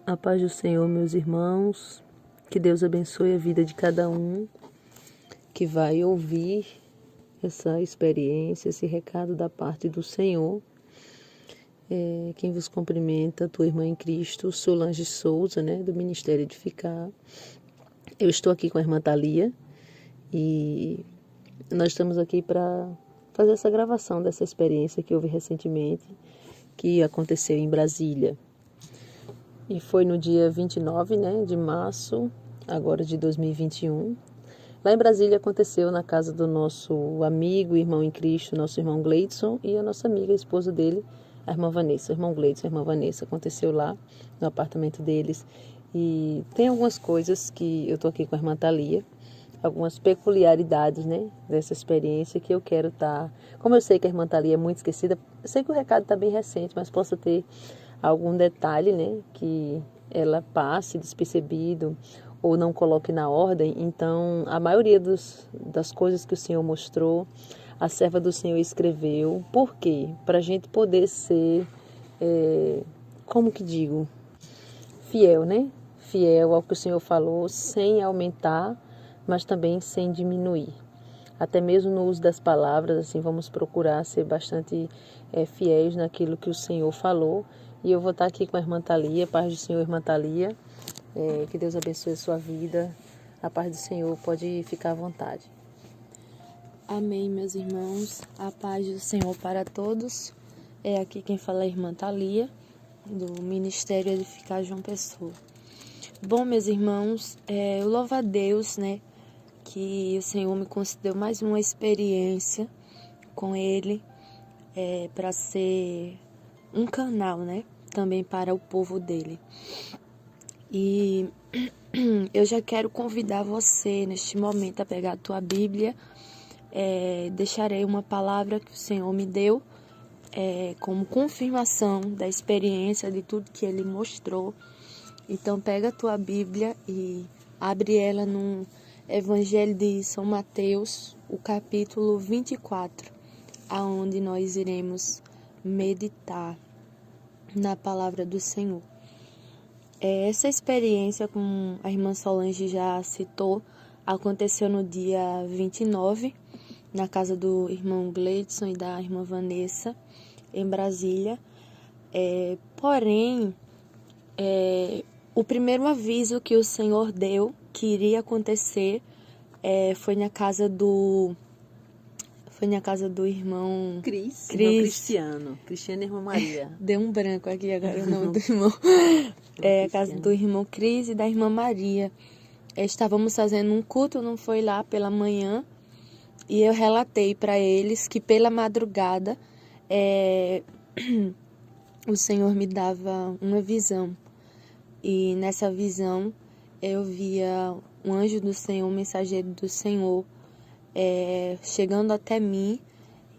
A paz do Senhor, meus irmãos, que Deus abençoe a vida de cada um que vai ouvir essa experiência, esse recado da parte do Senhor. Quem vos cumprimenta, tua irmã em Cristo, Solange Souza, do Ministério Edificar. Eu estou aqui com a irmã Thalia e nós estamos aqui para fazer essa gravação dessa experiência que houve recentemente, que aconteceu em Brasília. E foi no dia 29, de março, agora de 2021. Lá em Brasília aconteceu na casa do nosso amigo, irmão em Cristo, nosso irmão Gleidson, e a nossa amiga, a esposa dele, a irmã Vanessa. O irmão Gleidson, a irmã Vanessa, aconteceu lá no apartamento deles. E tem algumas coisas que eu estou aqui com a irmã Thalia, algumas peculiaridades, dessa experiência que eu quero estar... Como eu sei que a irmã Thalia é muito esquecida, eu sei que o recado está bem recente, mas possa ter algum detalhe, que ela passe despercebido ou não coloque na ordem. Então, a maioria das coisas que o Senhor mostrou, a serva do Senhor escreveu. Por quê? Para a gente poder ser, como que digo, fiel, Fiel ao que o Senhor falou, sem aumentar, mas também sem diminuir. Até mesmo no uso das palavras, assim, vamos procurar ser bastante fiéis naquilo que o Senhor falou. E eu vou estar aqui com a irmã Thalia, paz do Senhor, irmã Thalia. Que Deus abençoe a sua vida. A paz do Senhor, pode ficar à vontade. Amém, meus irmãos. A paz do Senhor para todos. Aqui quem fala é a irmã Thalia, do Ministério Edificar João Pessoa. Bom, meus irmãos, eu louvo a Deus, que o Senhor me concedeu mais uma experiência com Ele, para ser um canal, também para o povo dele. E eu já quero convidar você neste momento a pegar a tua Bíblia. Deixarei uma palavra que o Senhor me deu como confirmação da experiência, de tudo que Ele mostrou. Então pega a tua Bíblia e abre ela no Evangelho de São Mateus, o capítulo 24, aonde nós iremos meditar na palavra do Senhor. Essa experiência, como a irmã Solange já citou, aconteceu no dia 29, na casa do irmão Gleidson e da irmã Vanessa, em Brasília. Porém, o primeiro aviso que o Senhor deu que iria acontecer foi na casa do irmão Cristiano e irmã Maria. Deu um branco aqui agora o nome do irmão. A casa do irmão Cris e da irmã Maria. Estávamos fazendo um culto, não foi lá pela manhã, e eu relatei para eles que pela madrugada o Senhor me dava uma visão. E nessa visão eu via um anjo do Senhor, um mensageiro do Senhor, chegando até mim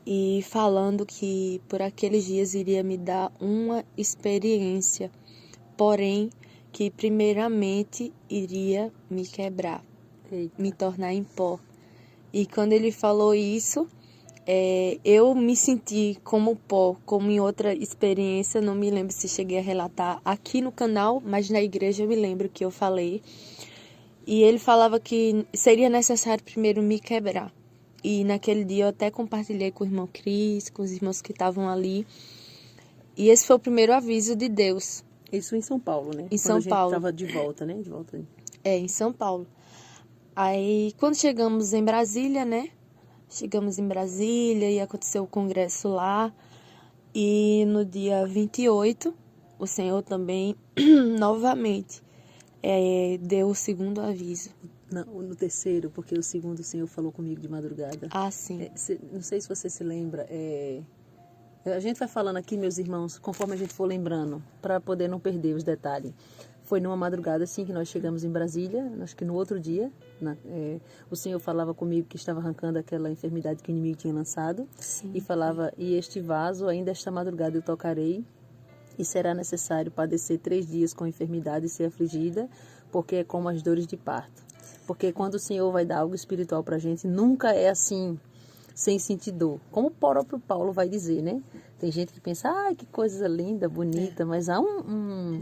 e falando que por aqueles dias iria me dar uma experiência, porém que primeiramente iria me quebrar, me tornar em pó. E quando ele falou isso, eu me senti como pó, como em outra experiência, não me lembro se cheguei a relatar aqui no canal, mas na igreja eu me lembro que eu falei. E ele falava que seria necessário primeiro me quebrar. E naquele dia eu até compartilhei com o irmão Cris, com os irmãos que estavam ali. E esse foi o primeiro aviso de Deus. Isso em São Paulo, Em São Paulo. Estava de volta, De volta. Em São Paulo. Aí, quando chegamos em Brasília, Chegamos em Brasília e aconteceu o congresso lá. E no dia 28, o Senhor também, novamente, deu o segundo aviso. No terceiro, porque o segundo o Senhor falou comigo de madrugada. Ah, sim. Não sei se você se lembra. A gente vai falando aqui, meus irmãos, conforme a gente for lembrando, para poder não perder os detalhes. Foi numa madrugada, assim, que nós chegamos em Brasília, acho que no outro dia. O Senhor falava comigo que estava arrancando aquela enfermidade que o inimigo tinha lançado. Sim. E falava, e este vaso, ainda esta madrugada eu tocarei, e será necessário padecer 3 dias com a enfermidade e ser afligida, porque é como as dores de parto. Porque quando o Senhor vai dar algo espiritual para a gente, nunca é assim, sem sentir dor. Como o próprio Paulo vai dizer, né? Tem gente que pensa, que coisa linda, bonita, mas há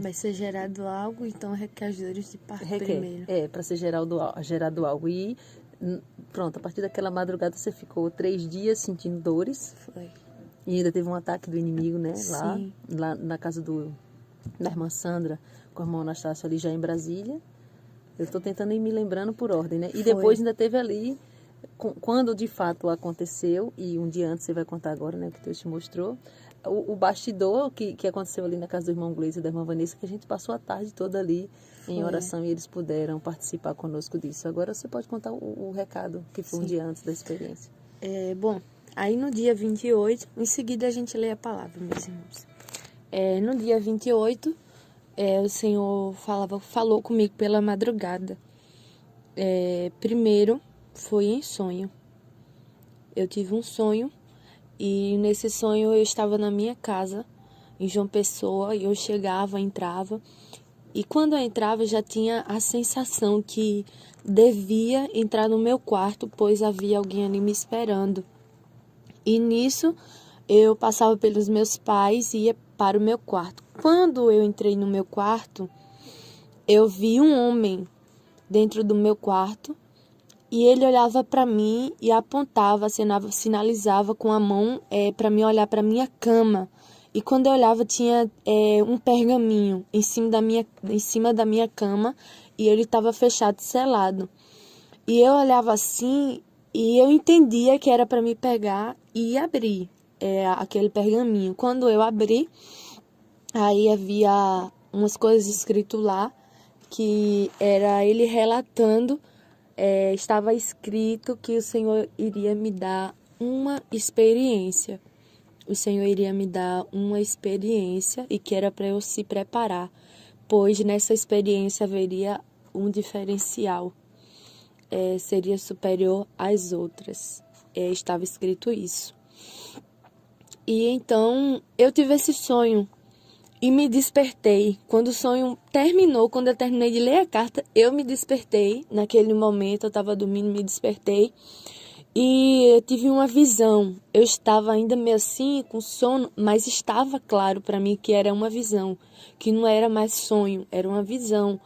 Vai ser gerado algo, então requer as dores de parto primeiro. Para ser gerado algo. E pronto, a partir daquela madrugada você ficou 3 dias sentindo dores. Foi. E ainda teve um ataque do inimigo, né? Sim. Lá na casa da irmã Sandra, com o irmão Anastácio ali já em Brasília. Eu estou tentando ir me lembrando por ordem, né? E depois ainda teve ali, quando de fato aconteceu, e um dia antes você vai contar agora, né? Que Deus te mostrou, o bastidor que aconteceu ali na casa do irmão Gleice e da irmã Vanessa, que a gente passou a tarde toda ali em oração e eles puderam participar conosco disso. Agora você pode contar o recado que foi um dia antes da experiência. Bom, aí no dia 28, em seguida a gente lê a palavra, meus irmãos. No dia 28, o Senhor falou comigo pela madrugada. Primeiro foi em sonho. Eu tive um sonho e nesse sonho eu estava na minha casa, em João Pessoa, e eu chegava, entrava. E quando eu entrava, já tinha a sensação que devia entrar no meu quarto, pois havia alguém ali me esperando. E nisso, eu passava pelos meus pais e ia para o meu quarto. Quando eu entrei no meu quarto, eu vi um homem dentro do meu quarto e ele olhava para mim e apontava, sinalizava com a mão para mim olhar para minha cama. E quando eu olhava, tinha um pergaminho em cima da minha cama e ele estava fechado, selado. E eu olhava assim e eu entendia que era para me pegar e abrir aquele pergaminho. Quando eu abri, aí havia umas coisas escritas lá, que era ele relatando, estava escrito que o Senhor iria me dar uma experiência. O Senhor iria me dar uma experiência e que era para eu se preparar, pois nessa experiência haveria um diferencial, seria superior às outras. Estava escrito isso. E então eu tive esse sonho e me despertei. Quando o sonho terminou, quando eu terminei de ler a carta, eu me despertei. Naquele momento eu estava dormindo, me despertei. E eu tive uma visão. Eu estava ainda meio assim, com sono, mas estava claro para mim que era uma visão, que não era mais sonho, era uma visão.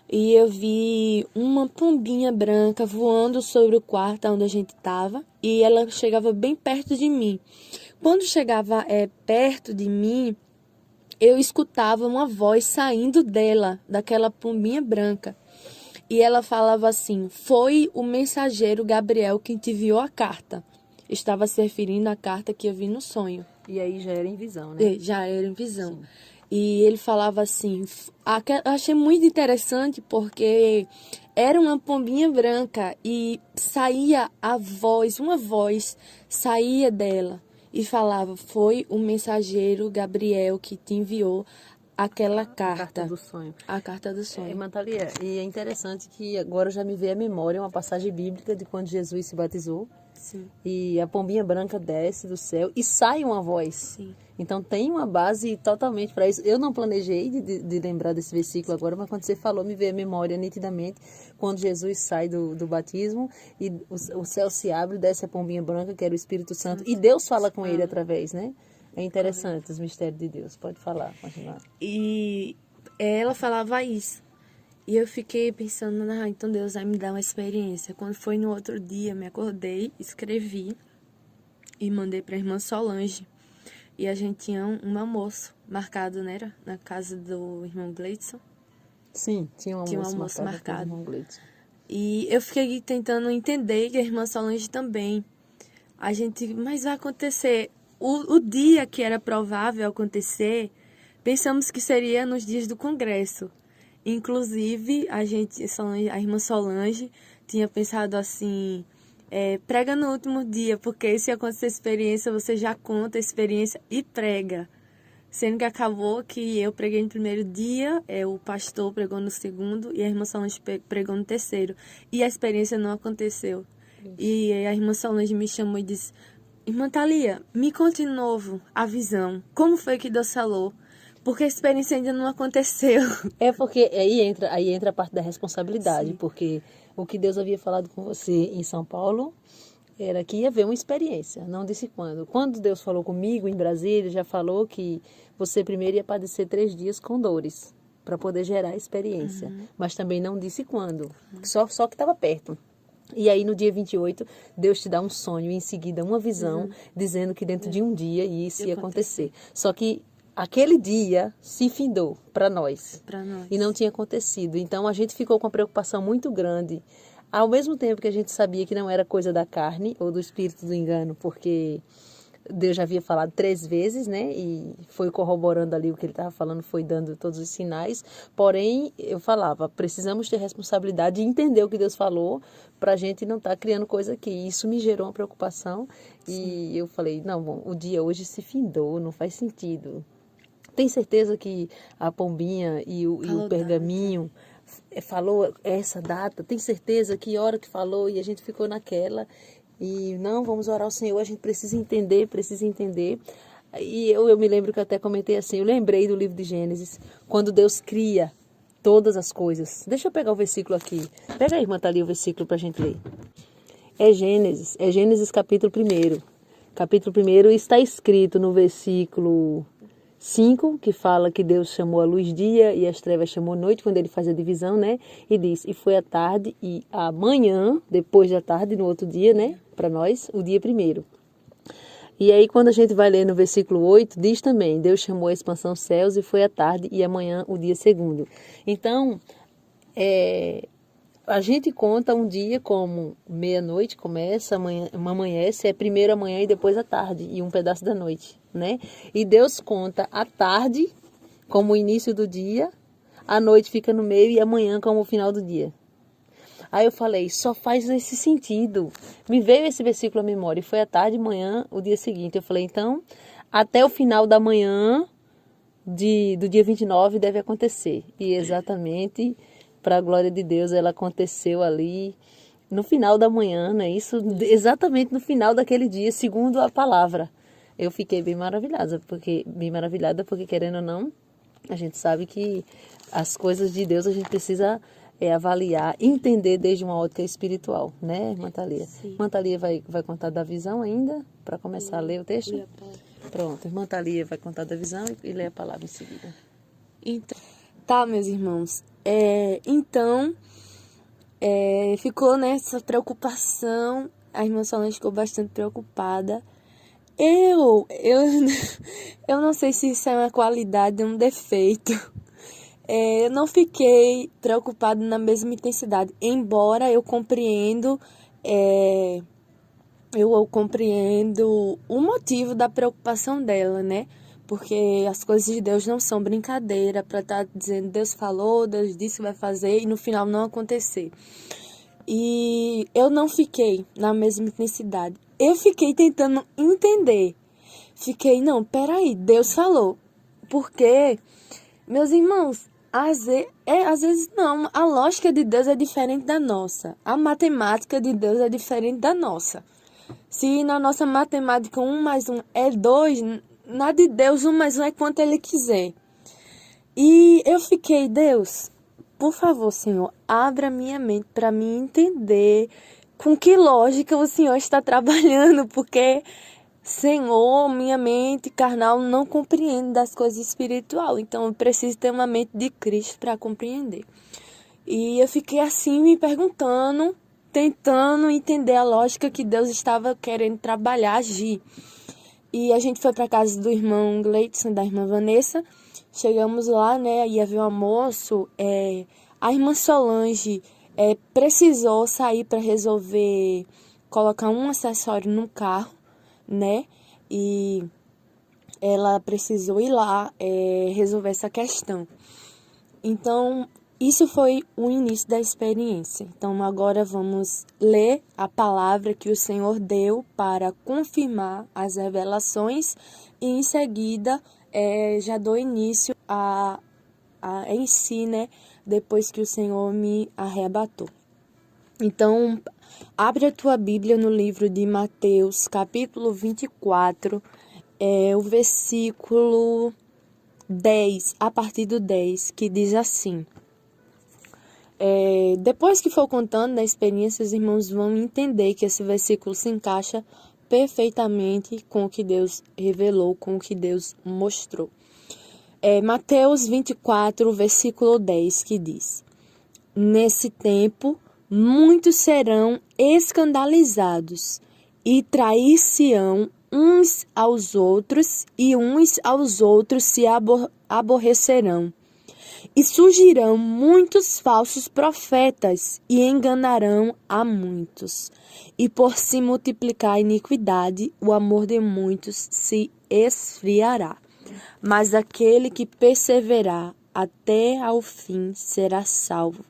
E eu vi uma pombinha branca voando sobre o quarto onde a gente estava, e ela chegava bem perto de mim. Quando chegava perto de mim, eu escutava uma voz saindo dela, daquela pombinha branca. E ela falava assim: foi o mensageiro Gabriel quem te enviou a carta. Estava se referindo à carta que eu vi no sonho. E aí já era em visão, né? Já era em visão. Sim. E ele falava assim, eu achei muito interessante porque era uma pombinha branca e saía uma voz saía dela e falava: foi o mensageiro Gabriel que te enviou aquela carta. A carta do sonho. A carta do sonho. Irmã Thalia, e é interessante que agora já me veio à memória uma passagem bíblica de quando Jesus se batizou. Sim. E a pombinha branca desce do céu e sai uma voz. Sim. Então tem uma base totalmente para isso. Eu não planejei de lembrar desse versículo agora, mas quando você falou, me veio à memória nitidamente quando Jesus sai do batismo e o céu se abre, desce a pombinha branca, que era o Espírito Santo, e Deus fala com ele através, né? É interessante os mistérios de Deus. Pode falar, continuar. E ela falava isso. E eu fiquei pensando, então Deus vai me dar uma experiência. Quando foi no outro dia, me acordei, escrevi e mandei para a irmã Solange. E a gente tinha um almoço marcado, né? Na casa do irmão Gleidson. Sim, tinha um almoço marcado. E eu fiquei tentando entender que a irmã Solange também. Mas vai acontecer. O dia que era provável acontecer, pensamos que seria nos dias do congresso. Inclusive, a irmã Solange tinha pensado assim: prega no último dia, porque se acontecer a experiência, você já conta a experiência e prega. Sendo que acabou que eu preguei no primeiro dia, o pastor pregou no segundo e a irmã Solange pregou no terceiro. E a experiência não aconteceu. E a irmã Solange me chamou e disse: irmã Thalia, me conte de novo a visão. Como foi que Deus falou? Porque a experiência ainda não aconteceu. É porque aí entra a parte da responsabilidade, Sim. porque o que Deus havia falado com você em São Paulo, era que ia haver uma experiência, não disse quando. Quando Deus falou comigo em Brasília, já falou que você primeiro ia padecer 3 dias com dores, para poder gerar a experiência. Mas também não disse quando, só que estava perto. E aí no dia 28, Deus te dá um sonho e em seguida uma visão, dizendo que dentro de um dia isso ia acontecer. Só que aquele dia se findou para nós. E não tinha acontecido. Então a gente ficou com uma preocupação muito grande. Ao mesmo tempo que a gente sabia que não era coisa da carne ou do espírito do engano, porque Deus já havia falado 3 vezes, né? E foi corroborando ali o que ele estava falando, foi dando todos os sinais. Porém, eu falava, precisamos ter responsabilidade de entender o que Deus falou para a gente não estar criando coisa aqui. Isso me gerou uma preocupação. E eu falei, não, bom, o dia hoje se findou, não faz sentido. Tem certeza que a pombinha e o pergaminho falou essa data? Tem certeza que hora que falou? E a gente ficou naquela. E não, vamos orar ao Senhor, a gente precisa entender. E eu me lembro que eu até comentei assim, eu lembrei do livro de Gênesis, quando Deus cria todas as coisas. Deixa eu pegar o versículo aqui. Pega aí, irmã, tá ali o versículo para a gente ler. É Gênesis capítulo 1. Capítulo 1 está escrito no versículo 5, que fala que Deus chamou a luz dia e as trevas chamou noite, quando ele faz a divisão, né? E diz, e foi a tarde e a manhã, depois da tarde, no outro dia, né? Para nós, o dia 1. E aí, quando a gente vai ler no versículo 8, diz também, Deus chamou a expansão céus e foi a tarde e amanhã, o dia 2. Então, a gente conta um dia como meia-noite começa, amanhece, é primeiro a manhã e depois a tarde, e um pedaço da noite, né? E Deus conta a tarde como o início do dia, a noite fica no meio e amanhã como o final do dia. Aí eu falei, só faz esse sentido. Me veio esse versículo à memória, e foi a tarde, manhã, o dia seguinte. Eu falei, então, até o final da manhã do dia 29 deve acontecer. E exatamente, para a glória de Deus, ela aconteceu ali no final da manhã, né? Isso exatamente no final daquele dia, segundo a palavra. Eu fiquei bem maravilhada, porque querendo ou não, a gente sabe que as coisas de Deus a gente precisa avaliar, entender desde uma ótica espiritual, né, irmã Thalia? Irmã Thalia vai contar da visão ainda, para começar a ler o texto? Pronto, irmã Thalia vai contar da visão e ler a palavra em seguida. Então, tá, meus irmãos. Então, ficou nessa preocupação, a irmã Solange ficou bastante preocupada. Eu não sei se isso é uma qualidade ou um defeito. Eu não fiquei preocupada na mesma intensidade, embora eu compreendo o motivo da preocupação dela, né? Porque as coisas de Deus não são brincadeira para estar dizendo Deus falou, Deus disse que vai fazer e no final não acontecer. E eu não fiquei na mesma intensidade. Eu fiquei tentando entender. Não, peraí, Deus falou. Porque, meus irmãos, às vezes não. A lógica de Deus é diferente da nossa. A matemática de Deus é diferente da nossa. Se na nossa matemática 1 mais 1 é 2, na de Deus 1 mais 1 é quanto Ele quiser. E eu fiquei, Deus, por favor, Senhor, abra minha mente para mim entender com que lógica o Senhor está trabalhando, porque, Senhor, minha mente carnal não compreende das coisas espirituais, então eu preciso ter uma mente de Cristo para compreender. E eu fiquei assim me perguntando, tentando entender a lógica que Deus estava querendo trabalhar, agir. E a gente foi para casa do irmão Gleidson, da irmã Vanessa. Chegamos lá, né, ia ver o almoço. A irmã Solange precisou sair para resolver, colocar um acessório no carro, né? E ela precisou ir lá resolver essa questão. Então, isso foi o início da experiência. Então, agora vamos ler a palavra que o Senhor deu para confirmar as revelações e, em seguida, já dou início em si, né? Depois que o Senhor me arrebatou. Então, abre a tua Bíblia no livro de Mateus, capítulo 24, o versículo 10, a partir do 10, que diz assim: Depois que for contando da experiência, os irmãos vão entender que esse versículo se encaixa perfeitamente com o que Deus revelou, com o que Deus mostrou. Mateus 24, versículo 10, que diz: Nesse tempo, muitos serão escandalizados e trair-se-ão uns aos outros, e uns aos outros se aborrecerão. E surgirão muitos falsos profetas e enganarão a muitos. E por se multiplicar a iniquidade, o amor de muitos se esfriará. Mas aquele que perseverar até ao fim será salvo.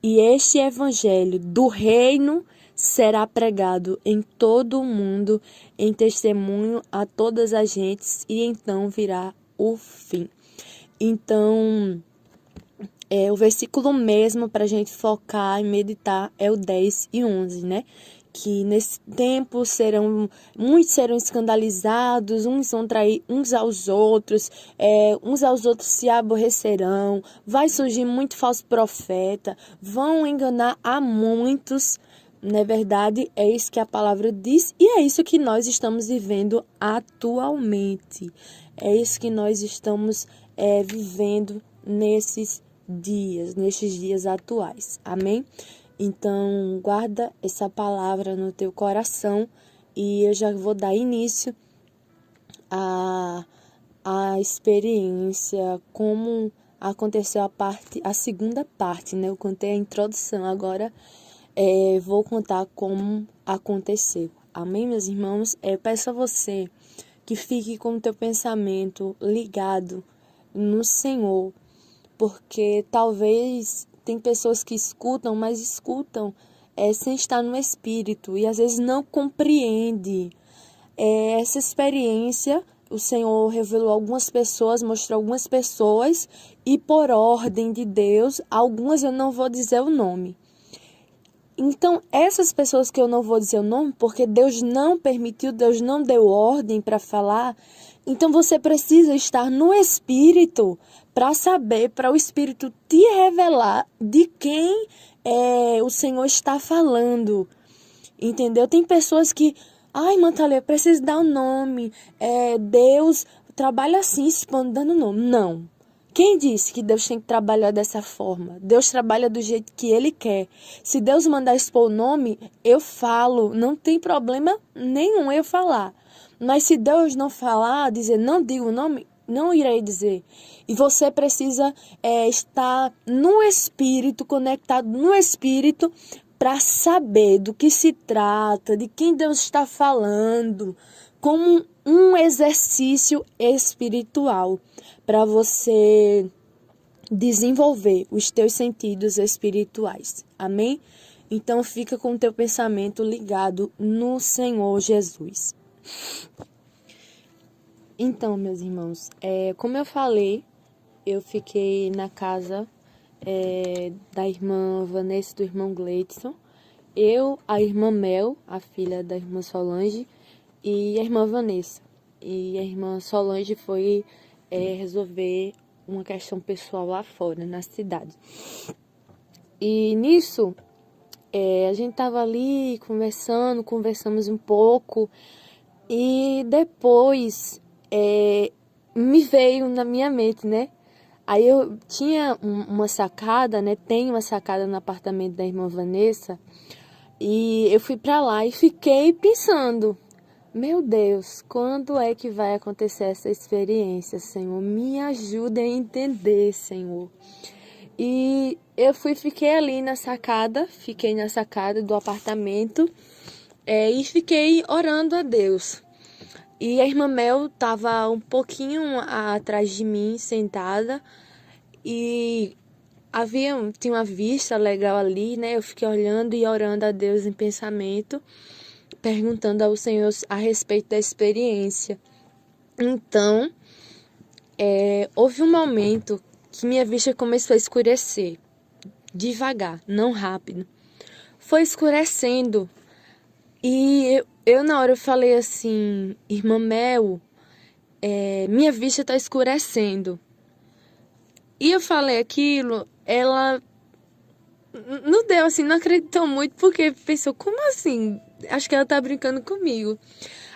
E este evangelho do reino será pregado em todo o mundo, em testemunho a todas as gentes, e então virá o fim. Então, o versículo mesmo para a gente focar e meditar é o 10 e 11, né? Que nesse tempo muitos serão escandalizados, uns vão trair uns aos outros se aborrecerão, vai surgir muito falso profeta, vão enganar a muitos. Na verdade, é isso que a palavra diz e é isso que nós estamos vivendo atualmente. É isso que nós estamos vivendo nesses dias atuais. Amém? Então, guarda essa palavra no teu coração e eu já vou dar início à experiência, como aconteceu a segunda parte, né? Eu contei a introdução, agora vou contar como aconteceu. Amém, meus irmãos? Peço a você que fique com o teu pensamento ligado no Senhor, porque talvez tem pessoas que escutam, mas escutam sem estar no Espírito e às vezes não compreende. Essa experiência, o Senhor revelou algumas pessoas, mostrou algumas pessoas e por ordem de Deus, algumas eu não vou dizer o nome. Então, essas pessoas que eu não vou dizer o nome, porque Deus não permitiu, Deus não deu ordem para falar, então você precisa estar no Espírito para saber, para o Espírito te revelar de quem o Senhor está falando. Entendeu? Tem pessoas que, irmã Thalia, eu preciso dar o nome. Deus trabalha assim, expondo, dando nome. Não. Quem disse que Deus tem que trabalhar dessa forma? Deus trabalha do jeito que Ele quer. Se Deus mandar expor o nome, eu falo. Não tem problema nenhum eu falar. Mas se Deus não falar, dizer não diga o nome, não irei dizer. E você precisa estar no Espírito, conectado no Espírito, para saber do que se trata, de quem Deus está falando, como um exercício espiritual, para você desenvolver os teus sentidos espirituais. Amém? Então fica com o teu pensamento ligado no Senhor Jesus. Então, meus irmãos, como eu falei, eu fiquei na casa da irmã Vanessa e do irmão Gleidson, eu, a irmã Mel, a filha da irmã Solange, e a irmã Vanessa. E a irmã Solange foi resolver uma questão pessoal lá fora, na cidade. E nisso, a gente tava ali conversamos um pouco, e depois me veio na minha mente, né? Aí eu tinha uma sacada, né? Tem uma sacada no apartamento da irmã Vanessa. E eu fui pra lá e fiquei pensando, meu Deus, quando é que vai acontecer essa experiência, Senhor? Me ajude a entender, Senhor. E eu fiquei ali fiquei na sacada do apartamento e fiquei orando a Deus. E a irmã Mel estava um pouquinho atrás de mim, sentada, e tinha uma vista legal ali, né? Eu fiquei olhando e orando a Deus em pensamento, perguntando ao Senhor a respeito da experiência. Então, houve um momento que minha vista começou a escurecer, devagar, não rápido. Foi escurecendo e eu na hora eu falei assim, irmã Mel, minha vista está escurecendo. E eu falei aquilo, ela não deu, assim, não acreditou muito, porque pensou, como assim? Acho que ela tá brincando comigo.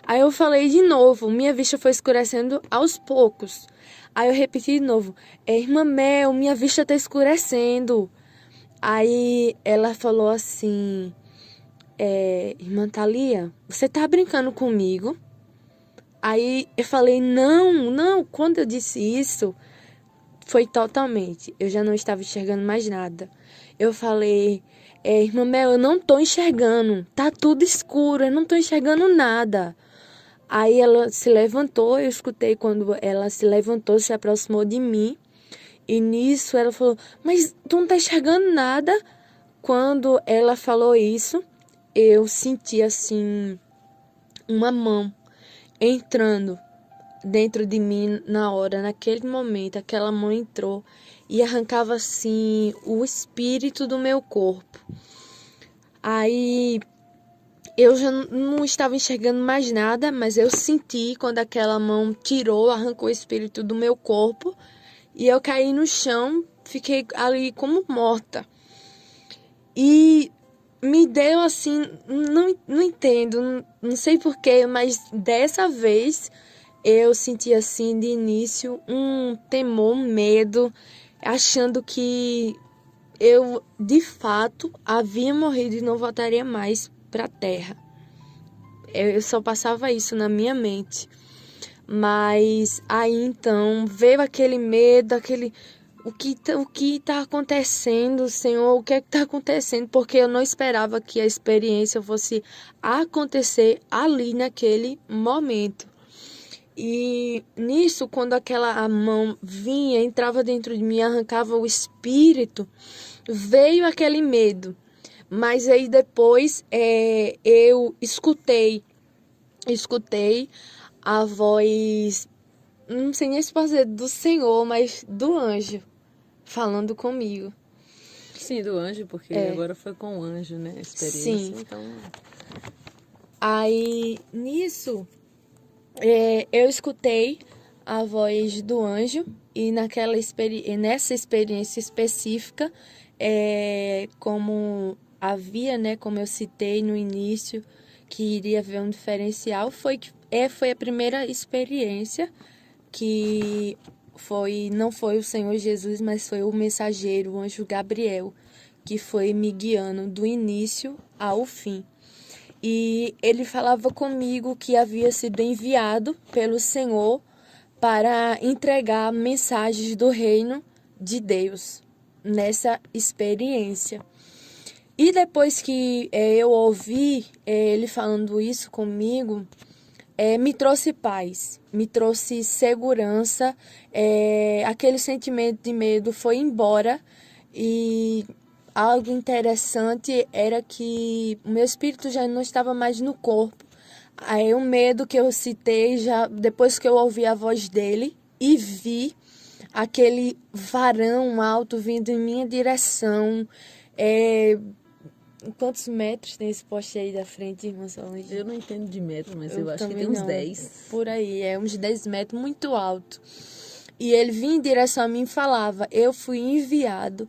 Aí eu falei de novo, minha vista foi escurecendo aos poucos. Aí eu repeti de novo, irmã Mel, minha vista tá escurecendo. Aí ela falou assim, irmã Thalia, você tá brincando comigo? Aí eu falei, não, quando eu disse isso, foi totalmente, eu já não estava enxergando mais nada. Eu falei, irmã Mel, eu não tô enxergando, tá tudo escuro, eu não tô enxergando nada. Aí ela se levantou, eu escutei quando ela se levantou, se aproximou de mim. E nisso ela falou, mas tu não tá enxergando nada? Quando ela falou isso, eu senti assim uma mão entrando dentro de mim na hora, naquele momento. Aquela mão entrou e arrancava assim o espírito do meu corpo. Aí eu já não estava enxergando mais nada, mas eu senti quando aquela mão tirou, arrancou o espírito do meu corpo e eu caí no chão, fiquei ali como morta. E me deu assim, não entendo, não sei porquê, mas dessa vez eu senti assim de início um temor, um medo, achando que eu de fato havia morrido e não voltaria mais para a Terra. Eu só passava isso na minha mente. Mas aí então veio aquele medo, aquele o que tá acontecendo, Senhor? O que é que tá acontecendo? Porque eu não esperava que a experiência fosse acontecer ali naquele momento. E nisso, quando a mão vinha, entrava dentro de mim, arrancava o espírito, veio aquele medo. Mas aí depois eu escutei a voz, não sei nem se pode dizer do Senhor, mas do anjo falando comigo. Sim, do anjo, porque agora foi com o anjo, né? A experiência. Sim. Então, aí nisso eu escutei a voz do anjo e nessa experiência específica, como havia, né, como eu citei no início, que iria haver um diferencial, foi a primeira experiência que não foi o Senhor Jesus, mas foi o mensageiro, o anjo Gabriel, que foi me guiando do início ao fim. E ele falava comigo que havia sido enviado pelo Senhor para entregar mensagens do reino de Deus nessa experiência. E depois que eu ouvi ele falando isso comigo, me trouxe paz, me trouxe segurança, aquele sentimento de medo foi embora. E algo interessante era que o meu espírito já não estava mais no corpo. Aí o medo que eu citei, já depois que eu ouvi a voz dele e vi aquele varão alto vindo em minha direção. Quantos metros tem esse poste aí da frente, irmã Solange? eu não entendo de metro, mas eu acho que tem uns 10. Por aí, uns 10 metros, muito alto. E ele vinha em direção a mim e falava, eu fui enviado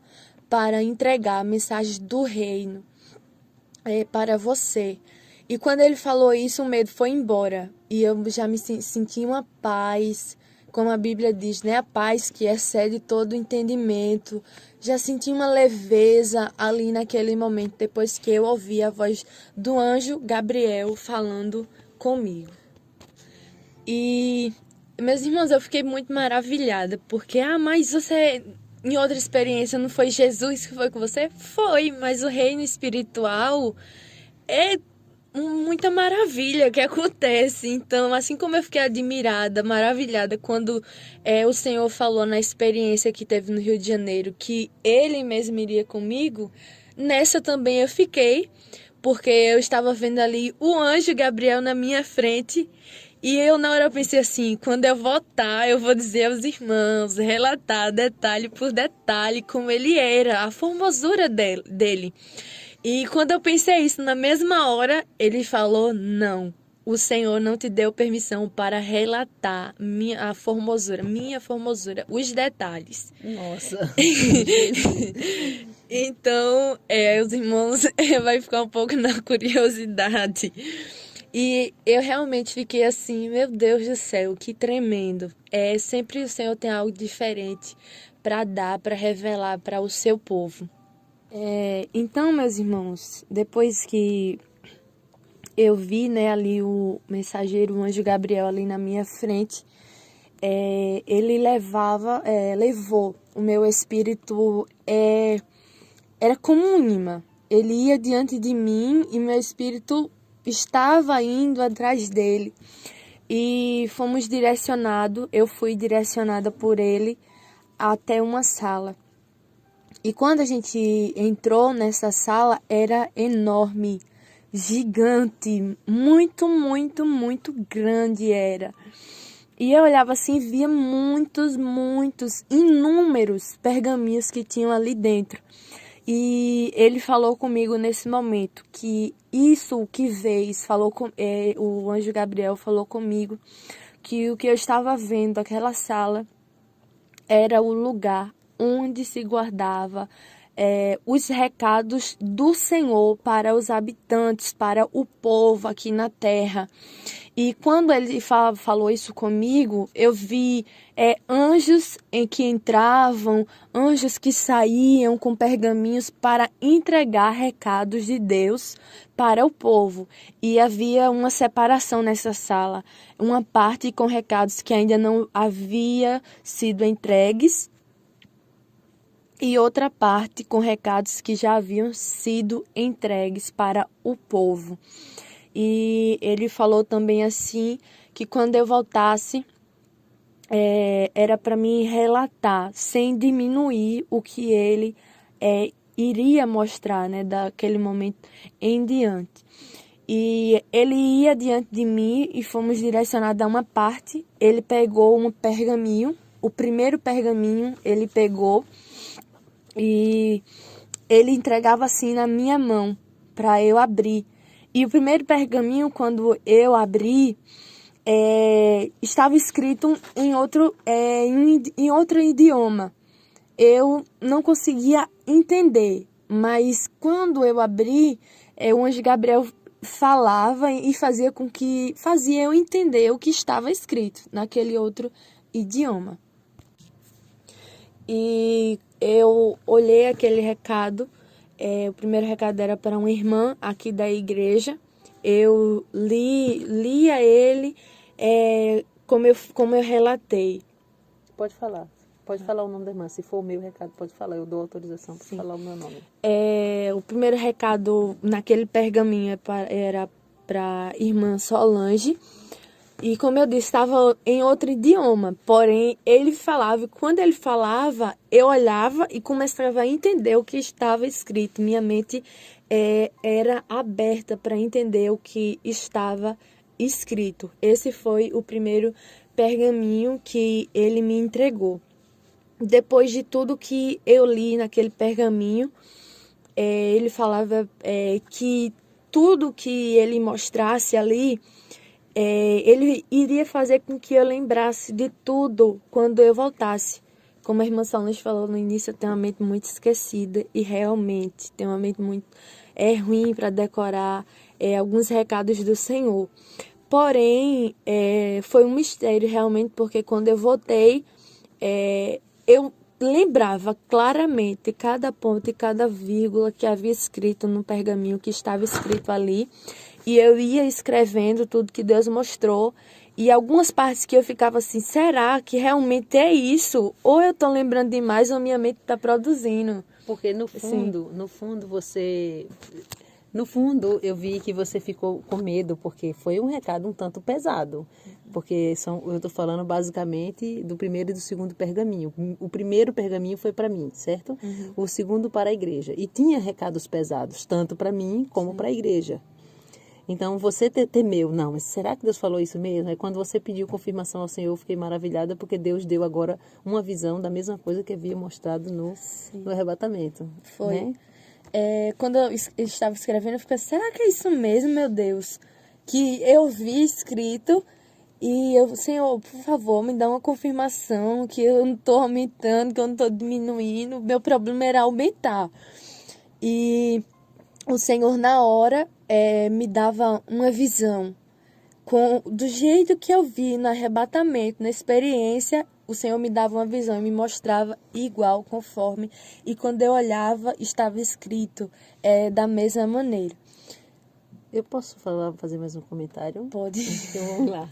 para entregar a mensagem do reino para você. E quando ele falou isso, o medo foi embora. E eu já me senti uma paz, como a Bíblia diz, né? A paz que excede todo o entendimento. Já senti uma leveza ali naquele momento, depois que eu ouvi a voz do anjo Gabriel falando comigo. E, meus irmãos, eu fiquei muito maravilhada, porque, mas você, em outra experiência, não foi Jesus que foi com você? Foi, mas o reino espiritual é muita maravilha que acontece. Então, assim como eu fiquei admirada, maravilhada, quando o Senhor falou na experiência que teve no Rio de Janeiro, que Ele mesmo iria comigo, nessa também eu fiquei, porque eu estava vendo ali o anjo Gabriel na minha frente. E eu, na hora, eu pensei assim, quando eu voltar, eu vou dizer aos irmãos, relatar detalhe por detalhe como ele era, a formosura dele. E quando eu pensei isso, na mesma hora, ele falou, não, o Senhor não te deu permissão para relatar minha formosura, os detalhes. Nossa. Então, os irmãos vai ficar um pouco na curiosidade. E eu realmente fiquei assim, meu Deus do céu, que tremendo. Sempre o Senhor tem algo diferente para dar, para revelar para o seu povo. Então, meus irmãos, depois que eu vi, né, ali o mensageiro, o anjo Gabriel ali na minha frente, ele levou o meu espírito, era como um imã. Ele ia diante de mim e meu espírito estava indo atrás dele. E eu fui direcionada por ele até uma sala. E quando a gente entrou nessa sala, era enorme, gigante, muito, muito, muito grande era. E eu olhava assim e via muitos, inúmeros pergaminhos que tinham ali dentro. E ele falou comigo nesse momento que isso que fez, o anjo Gabriel falou comigo que o que eu estava vendo, aquela sala, era o lugar onde se guardava os recados do Senhor para os habitantes, para o povo aqui na terra. E quando ele falou isso comigo, eu vi anjos que entravam, anjos que saíam com pergaminhos para entregar recados de Deus para o povo. E havia uma separação nessa sala, uma parte com recados que ainda não havia sido entregues e outra parte com recados que já haviam sido entregues para o povo. E ele falou também assim que quando eu voltasse era para mim relatar sem diminuir o que ele iria mostrar, né, daquele momento em diante. E ele ia diante de mim e fomos direcionados a uma parte. Ele pegou um pergaminho, o primeiro pergaminho ele pegou e ele entregava assim na minha mão para eu abrir. E o primeiro pergaminho, quando eu abri, estava escrito em outro idioma. Eu não conseguia entender, mas quando eu abri, o anjo Gabriel falava e fazia eu entender o que estava escrito naquele outro idioma. E eu olhei aquele recado. O primeiro recado era para uma irmã aqui da igreja. Eu lia ele como eu relatei. Pode falar. Pode falar o nome da irmã. Se for o meu recado, pode falar. Eu dou autorização para falar o meu nome. O primeiro recado naquele pergaminho era para a irmã Solange. E como eu disse, estava em outro idioma. Porém, ele falava. E quando ele falava, eu olhava e começava a entender o que estava escrito. Minha mente era aberta para entender o que estava escrito. Esse foi o primeiro pergaminho que ele me entregou. Depois de tudo que eu li naquele pergaminho, ele falava que tudo que ele mostrasse ali, ele iria fazer com que eu lembrasse de tudo quando eu voltasse. Como a irmã Solange falou no início, eu tenho uma mente muito esquecida e realmente tenho uma mente muito ruim para decorar alguns recados do Senhor. Porém, foi um mistério realmente, porque quando eu voltei, eu lembrava claramente cada ponto e cada vírgula que havia escrito no pergaminho que estava escrito ali. E eu ia escrevendo tudo que Deus mostrou. E algumas partes que eu ficava assim, será que realmente é isso? Ou eu estou lembrando demais ou minha mente está produzindo? Porque no fundo você... No fundo, eu vi que você ficou com medo, porque foi um recado um tanto pesado. Porque eu estou falando basicamente do primeiro e do segundo pergaminho. O primeiro pergaminho foi para mim, certo? Uhum. O segundo para a igreja. E tinha recados pesados, tanto para mim como para a igreja. Então, você temeu, não, mas será que Deus falou isso mesmo? Aí, quando você pediu confirmação ao Senhor, eu fiquei maravilhada, porque Deus deu agora uma visão da mesma coisa que havia mostrado no arrebatamento. Foi. Né? Quando eu estava escrevendo, eu fiquei, será que é isso mesmo, meu Deus? que eu vi escrito e eu, Senhor, por favor, me dá uma confirmação que eu não estou aumentando, que eu não estou diminuindo. Meu problema era aumentar. E o Senhor, na hora, me dava uma visão. Do jeito que eu vi no arrebatamento, na experiência, o Senhor me dava uma visão e me mostrava igual, conforme. E quando eu olhava, estava escrito da mesma maneira. Eu posso fazer mais um comentário? Pode. Então, vamos lá.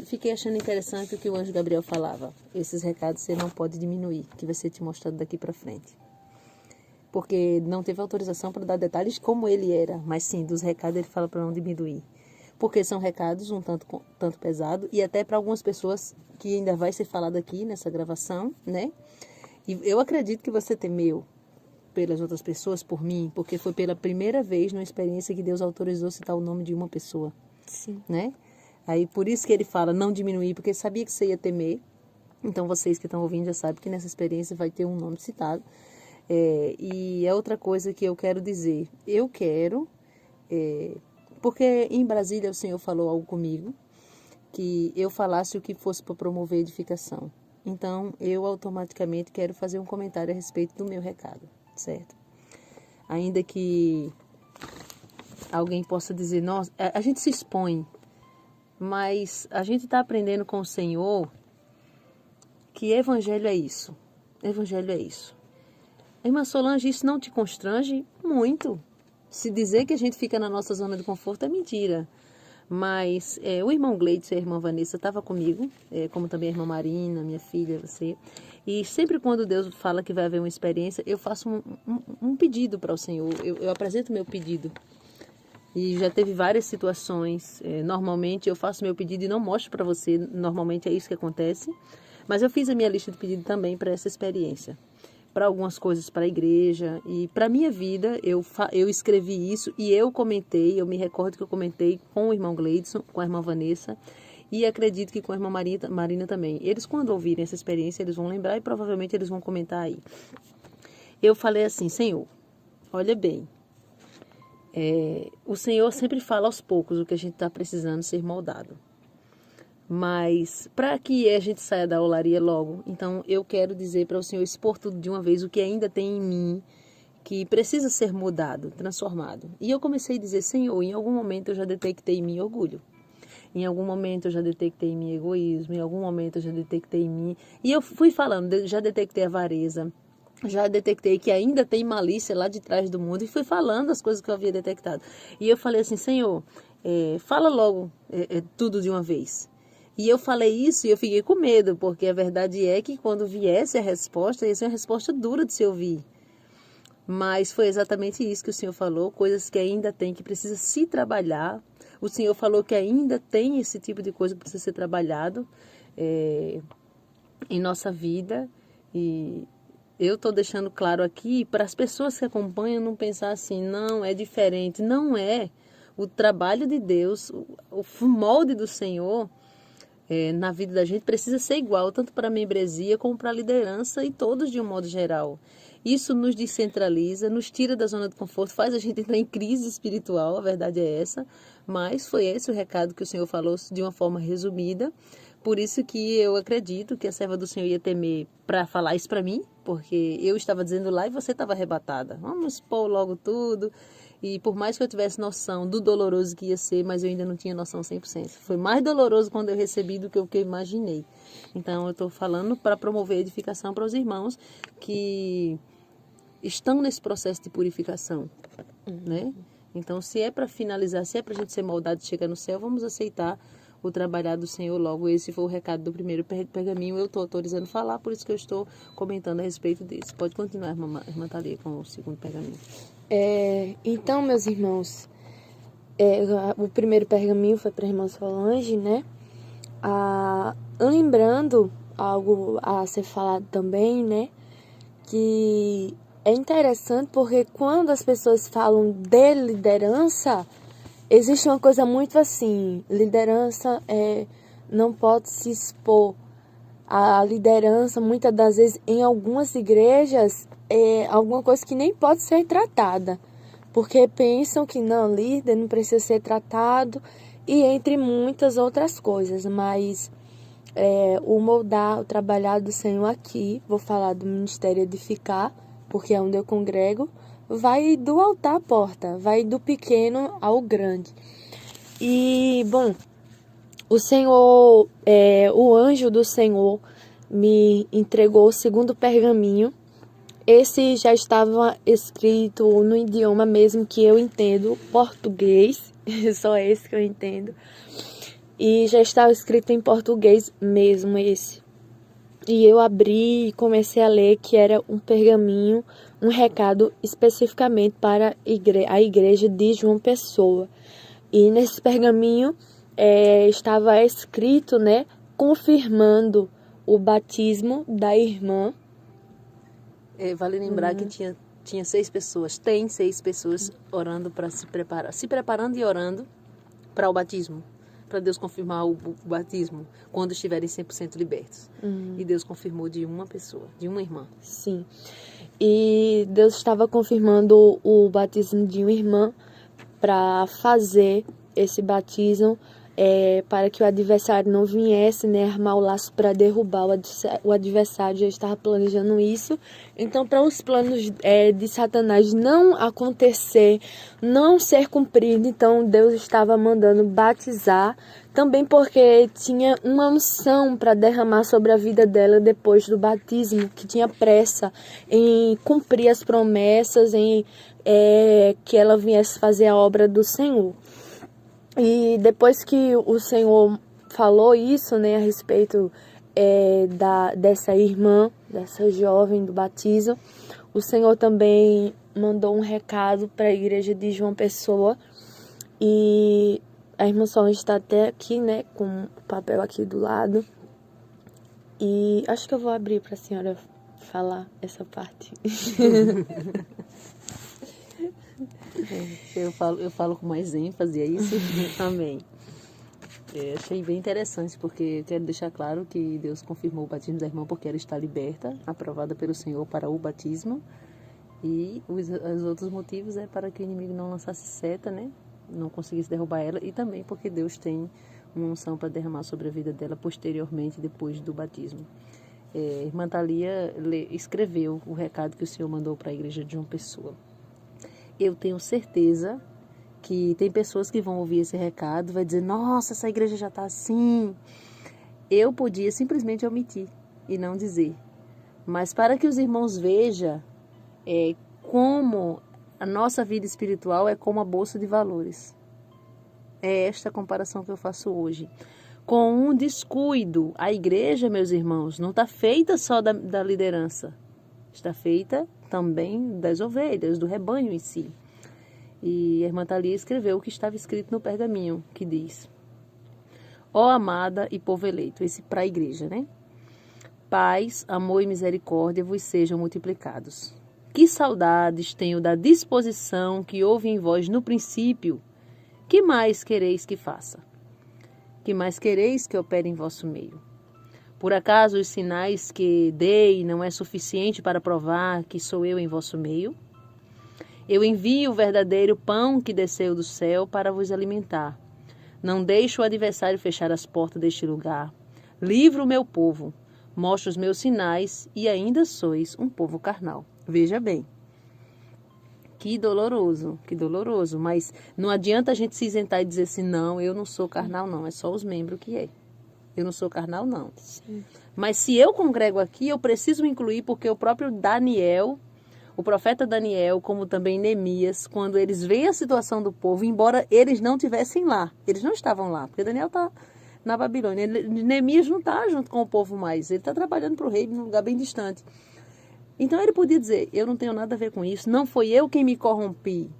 Fiquei achando interessante o que o anjo Gabriel falava. Esses recados você não pode diminuir, que vai ser te mostrado daqui para frente. Porque não teve autorização para dar detalhes como ele era, mas sim, dos recados ele fala para não diminuir. Porque são recados um tanto pesado e até para algumas pessoas que ainda vai ser falado aqui nessa gravação, né? E eu acredito que você temeu pelas outras pessoas, por mim, porque foi pela primeira vez numa experiência que Deus autorizou citar o nome de uma pessoa. Sim. Né? Aí por isso que ele fala não diminuir, porque sabia que você ia temer. Então vocês que estão ouvindo já sabem que nessa experiência vai ter um nome citado. E é outra coisa que eu quero dizer. Eu quero, porque em Brasília o Senhor falou algo comigo, que eu falasse o que fosse para promover edificação. Então eu automaticamente quero fazer um comentário a respeito do meu recado, certo? Ainda que alguém possa dizer, nossa, a gente se expõe, mas a gente está aprendendo com o Senhor que evangelho é isso. Evangelho é isso. Irmã Solange, isso não te constrange? Muito. Se dizer que a gente fica na nossa zona de conforto é mentira. Mas o irmão Gleidson e a irmã Vanessa estavam comigo, como também a irmã Marina, minha filha, você. E sempre quando Deus fala que vai haver uma experiência, eu faço um pedido para o Senhor. Eu apresento meu pedido. E já teve várias situações. Normalmente eu faço meu pedido e não mostro para você. Normalmente é isso que acontece. Mas eu fiz a minha lista de pedido também para essa experiência. Para algumas coisas para a igreja. E para a minha vida, eu escrevi isso e eu comentei. Eu me recordo que eu comentei com o irmão Gleidson, com a irmã Vanessa. E acredito que com a irmã Marina também. Eles, quando ouvirem essa experiência, eles vão lembrar e provavelmente eles vão comentar aí. Eu falei assim, Senhor, olha bem. O Senhor sempre fala aos poucos o que a gente está precisando ser moldado. Mas para que a gente saia da olaria logo, então eu quero dizer para o Senhor expor tudo de uma vez, o que ainda tem em mim, que precisa ser mudado, transformado. E eu comecei a dizer, Senhor, em algum momento eu já detectei em mim orgulho. Em algum momento eu já detectei em mim egoísmo, em algum momento eu já detectei em mim... E eu fui falando, já detectei avareza, já detectei que ainda tem malícia lá de trás do mundo e fui falando as coisas que eu havia detectado. E eu falei assim, Senhor, fala logo tudo de uma vez. E eu falei isso e eu fiquei com medo, porque a verdade é que quando viesse a resposta, ia ser uma resposta dura de se ouvir. Mas foi exatamente isso que o Senhor falou, coisas que ainda tem, que precisa se trabalhar. O Senhor falou que ainda tem esse tipo de coisa que precisa ser trabalhado em nossa vida. E eu estou deixando claro aqui para as pessoas que acompanham não pensar assim, não, é diferente. Não é. O trabalho de Deus, o molde do Senhor na vida da gente precisa ser igual, tanto para a membresia como para a liderança e todos de um modo geral. Isso nos descentraliza, nos tira da zona de conforto, faz a gente entrar em crise espiritual, a verdade é essa. Mas foi esse o recado que o Senhor falou de uma forma resumida. Por isso que eu acredito que a serva do Senhor ia temer para falar isso para mim, porque eu estava dizendo lá e você estava arrebatada. Vamos expor logo tudo. E por mais que eu tivesse noção do doloroso que ia ser, mas eu ainda não tinha noção 100%. Foi mais doloroso quando eu recebi do que eu imaginei. Então eu estou falando para promover edificação para os irmãos que estão nesse processo de purificação, né? Então se é para finalizar, se é para a gente ser moldado e chegar no céu, vamos aceitar o trabalhar do Senhor logo. Esse foi o recado do primeiro pergaminho. Eu estou autorizando falar, por isso que eu estou comentando a respeito desse. Pode continuar, irmã Thalia, com o segundo pergaminho. Então, meus irmãos, o primeiro pergaminho foi para a irmã Solange, né? Lembrando algo a ser falado também, né? Que é interessante porque quando as pessoas falam de liderança, existe uma coisa muito assim, liderança não pode se expor. A liderança, muitas das vezes, em algumas igrejas, é alguma coisa que nem pode ser tratada. porque pensam que não, líder não precisa ser tratado, e entre muitas outras coisas, mas o moldar, o trabalhar do Senhor aqui, vou falar do Ministério Edificar, porque é onde eu congrego, vai do altar à porta, vai do pequeno ao grande. E, bom, o Senhor, o anjo do Senhor me entregou o segundo pergaminho. Esse já estava escrito no idioma mesmo que eu entendo, português, só esse que eu entendo. E já estava escrito em português mesmo esse. E eu abri e comecei a ler que era um pergaminho, um recado especificamente para a igreja de João Pessoa. E nesse pergaminho estava escrito, né, confirmando o batismo da irmã. Vale lembrar que tinha 6 pessoas, tem 6 pessoas orando para se preparando e orando para o batismo, para Deus confirmar o batismo quando estiverem 100% libertos. E Deus confirmou de uma pessoa, de uma irmã. Sim. E Deus estava confirmando o batismo de uma irmã para fazer esse batismo para que o adversário não viesse, né, armar o laço para derrubar o adversário. Já estava planejando isso. Então, para os planos de Satanás não acontecer, não ser cumprido, então Deus estava mandando batizar, também porque tinha uma unção para derramar sobre a vida dela depois do batismo, que tinha pressa em cumprir as promessas, em que ela viesse fazer a obra do Senhor. E depois que o Senhor falou isso, né, a respeito dessa irmã, dessa jovem do batismo, o Senhor também mandou um recado para a igreja de João Pessoa. E a irmã Solange está até aqui, né, com o papel aqui do lado. E acho que eu vou abrir para a senhora falar essa parte. Eu falo com mais ênfase, é isso também. Achei bem interessante, porque quero deixar claro que Deus confirmou o batismo da irmã porque ela está liberta, aprovada pelo Senhor para o batismo. E os outros motivos é para que o inimigo não lançasse seta, né? Não conseguisse derrubar ela, e também porque Deus tem uma unção para derramar sobre a vida dela posteriormente, depois do batismo. Irmã Thalia escreveu o recado que o Senhor mandou para a igreja de João Pessoa. Eu tenho certeza que tem pessoas que vão ouvir esse recado, vai dizer, nossa, essa igreja já está assim. Eu podia simplesmente omitir e não dizer. Mas para que os irmãos vejam como a nossa vida espiritual é como a bolsa de valores. É esta comparação que eu faço hoje. Com um descuido, a igreja, meus irmãos, não está feita só da liderança. Está feita também das ovelhas, do rebanho em si. E a irmã Thalia escreveu o que estava escrito no pergaminho, que diz: ó amada e povo eleito, esse para a igreja, né? Paz, amor e misericórdia vos sejam multiplicados. Que saudades tenho da disposição que houve em vós no princípio. Que mais quereis que faça? Que mais quereis que opere em vosso meio? Por acaso os sinais que dei não é suficiente para provar que sou eu em vosso meio? Eu envio o verdadeiro pão que desceu do céu para vos alimentar. Não deixo o adversário fechar as portas deste lugar. Livro o meu povo, mostro os meus sinais e ainda sois um povo carnal. Veja bem. Que doloroso, mas não adianta a gente se isentar e dizer assim, não, eu não sou carnal não, é só os membros que é. Eu não sou carnal não. Sim. Mas se eu congrego aqui, eu preciso incluir, porque o próprio Daniel, o profeta Daniel, como também Neemias, quando eles veem a situação do povo, embora eles não estivessem lá, eles não estavam lá, porque Daniel está na Babilônia, Neemias não está junto com o povo mais, ele está trabalhando para o rei num lugar bem distante. Então ele podia dizer, eu não tenho nada a ver com isso, não foi eu quem me corrompi.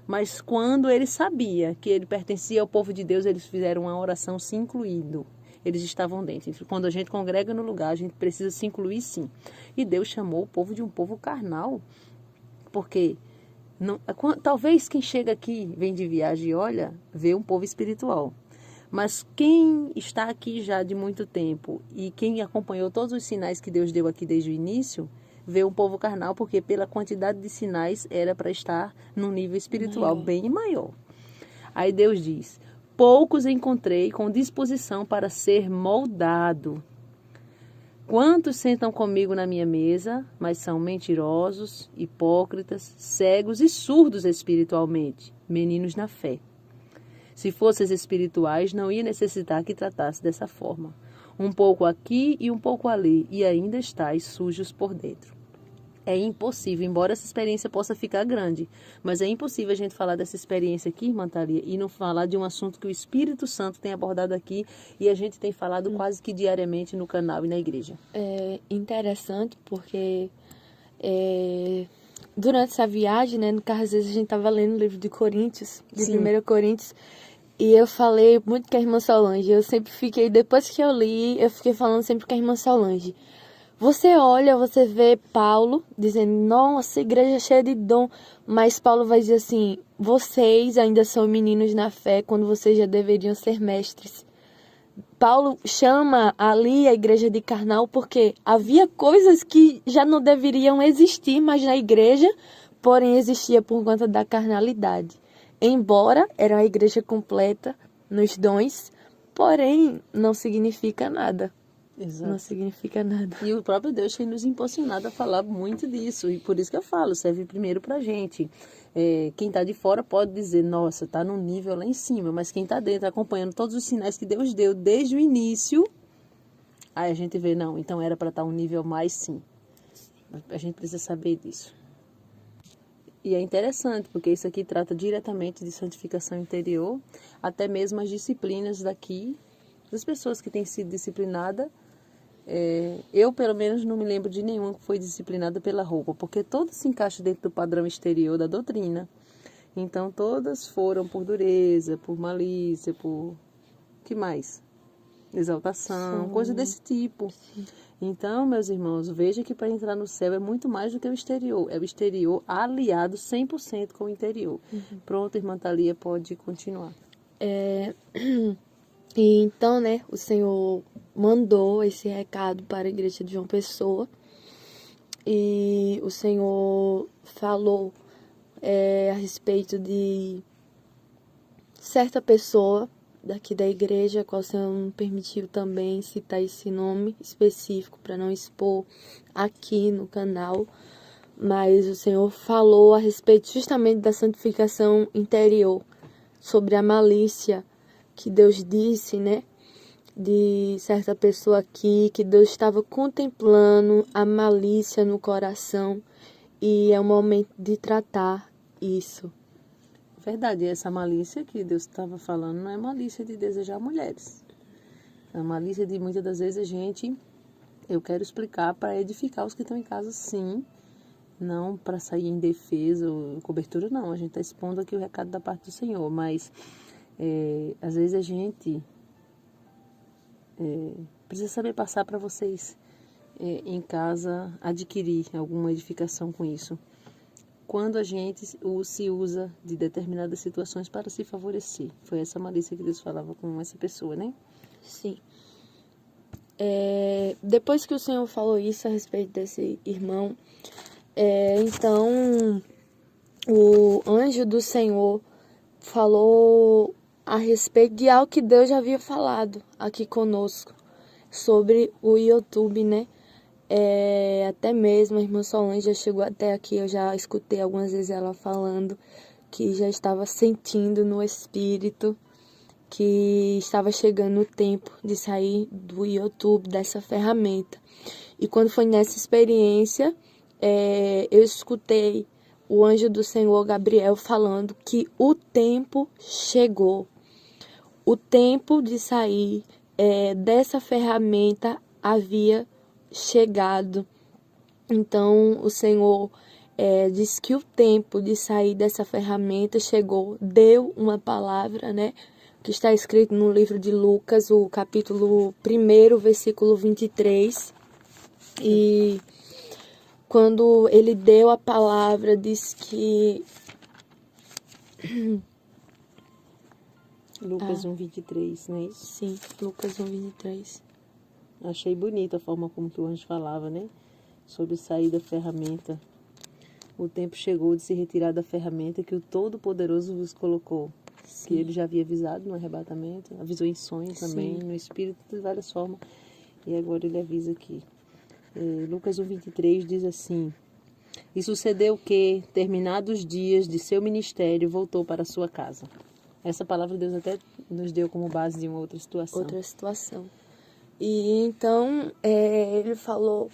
Mas quando ele sabia que ele pertencia ao povo de Deus, eles fizeram uma oração se incluindo. Eles estavam dentro. Quando a gente congrega no lugar, a gente precisa se incluir sim. E Deus chamou o povo de um povo carnal. Porque talvez quem chega aqui, vem de viagem e olha, vê um povo espiritual. Mas quem está aqui já de muito tempo e quem acompanhou todos os sinais que Deus deu aqui desde o início, ver um povo carnal, porque pela quantidade de sinais era para estar num nível espiritual bem maior. Aí Deus diz: poucos encontrei com disposição para ser moldado. Quantos sentam comigo na minha mesa, mas são mentirosos, hipócritas, cegos e surdos espiritualmente, meninos na fé. Se fossem espirituais, não ia necessitar que tratasse dessa forma. Um pouco aqui e um pouco ali, e ainda estáis sujos por dentro. É impossível, embora essa experiência possa ficar grande, mas é impossível a gente falar dessa experiência aqui, irmã Thalia, e não falar de um assunto que o Espírito Santo tem abordado aqui e a gente tem falado quase que diariamente no canal e na igreja. É interessante porque durante essa viagem, né, no carro, às vezes a gente estava lendo o livro de Coríntios, de 1 Coríntios, e eu falei muito com a irmã Solange. Eu sempre fiquei, depois que eu li, eu fiquei falando sempre com a irmã Solange. Você olha, você vê Paulo dizendo, nossa, igreja cheia de dom. Mas Paulo vai dizer assim, vocês ainda são meninos na fé quando vocês já deveriam ser mestres. Paulo chama ali a igreja de carnal porque havia coisas que já não deveriam existir mais na igreja, porém existia por conta da carnalidade. Embora era uma igreja completa nos dons, porém não significa nada. Exato. Não significa nada. E o próprio Deus tem nos impulsionado a falar muito disso. E por isso que eu falo, serve primeiro pra gente. Quem está de fora pode dizer, nossa, está num nível lá em cima. Mas quem está dentro, acompanhando todos os sinais que Deus deu desde o início, aí a gente vê, não, então era para estar um nível mais sim. A gente precisa saber disso. E é interessante, porque isso aqui trata diretamente de santificação interior, até mesmo as disciplinas daqui, das pessoas que têm sido disciplinadas. Eu, pelo menos, não me lembro de nenhuma que foi disciplinada pela roupa, porque todas se encaixam dentro do padrão exterior da doutrina. Então, todas foram por dureza, por malícia, por... que mais? Exaltação, coisa desse tipo. Sim. Então, meus irmãos, veja que para entrar no céu é muito mais do que o exterior. É o exterior aliado 100% com o interior. Pronto, irmã Thalia, pode continuar. E então, né, o Senhor mandou esse recado para a igreja de João Pessoa e o Senhor falou a respeito de certa pessoa daqui da igreja, a qual o Senhor não permitiu também citar esse nome específico para não expor aqui no canal, mas o Senhor falou a respeito justamente da santificação interior, sobre a malícia que Deus disse, né, de certa pessoa aqui, que Deus estava contemplando a malícia no coração e é o momento de tratar isso. Verdade, essa malícia que Deus estava falando não é malícia de desejar mulheres. É a malícia de muitas das vezes eu quero explicar para edificar os que estão em casa, sim, não para sair em defesa ou cobertura, não. A gente está expondo aqui o recado da parte do Senhor, mas às vezes a gente precisa saber passar para vocês em casa adquirir alguma edificação com isso. Quando a gente se usa de determinadas situações para se favorecer. Foi essa malícia que Deus falava com essa pessoa, né? Sim. Depois que o Senhor falou isso a respeito desse irmão, então o anjo do Senhor falou a respeito de algo que Deus já havia falado aqui conosco, sobre o YouTube, né? Até mesmo a irmã Solange já chegou até aqui, eu já escutei algumas vezes ela falando que já estava sentindo no espírito que estava chegando o tempo de sair do YouTube, dessa ferramenta. E quando foi nessa experiência, eu escutei o anjo do Senhor, Gabriel, falando que o tempo chegou. O tempo de sair dessa ferramenta havia chegado. Então, o Senhor diz que o tempo de sair dessa ferramenta chegou. Deu uma palavra, né? Que está escrito no livro de Lucas, o capítulo 1, versículo 23. E quando ele deu a palavra, diz que... Lucas 1:23, não é isso? Sim, Lucas 1:23. Achei bonita a forma como que o anjo falava, né? sobre sair da ferramenta. O tempo chegou de se retirar da ferramenta que o Todo-Poderoso vos colocou. Sim. Que ele já havia avisado no arrebatamento, avisou em sonho também, Sim. no Espírito, de várias formas. E agora ele avisa aqui. Lucas 1:23 diz assim: E sucedeu que, terminados os dias de seu ministério, voltou para sua casa. Essa palavra Deus até nos deu como base de uma outra situação. Outra situação. E então, ele falou,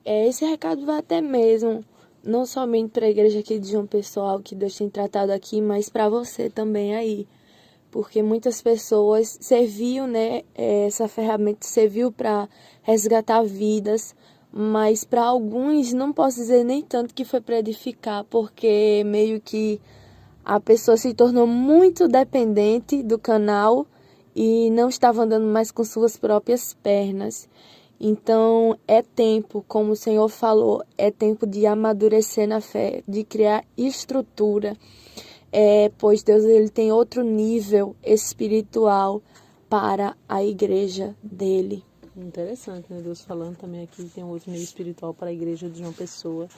esse recado vai até mesmo, não somente para a igreja aqui de João Pessoa, que Deus tem tratado aqui, mas para você também aí. Porque muitas pessoas serviu, né, essa ferramenta serviu para resgatar vidas, mas para alguns não posso dizer nem tanto que foi para edificar, porque meio que a pessoa se tornou muito dependente do canal e não estava andando mais com suas próprias pernas. Então é tempo, como o Senhor falou, é tempo de amadurecer na fé, de criar estrutura. Pois Deus ele tem outro nível espiritual para a igreja dele. Interessante, né? Deus falando também aqui tem um outro nível espiritual para a igreja de João Pessoa.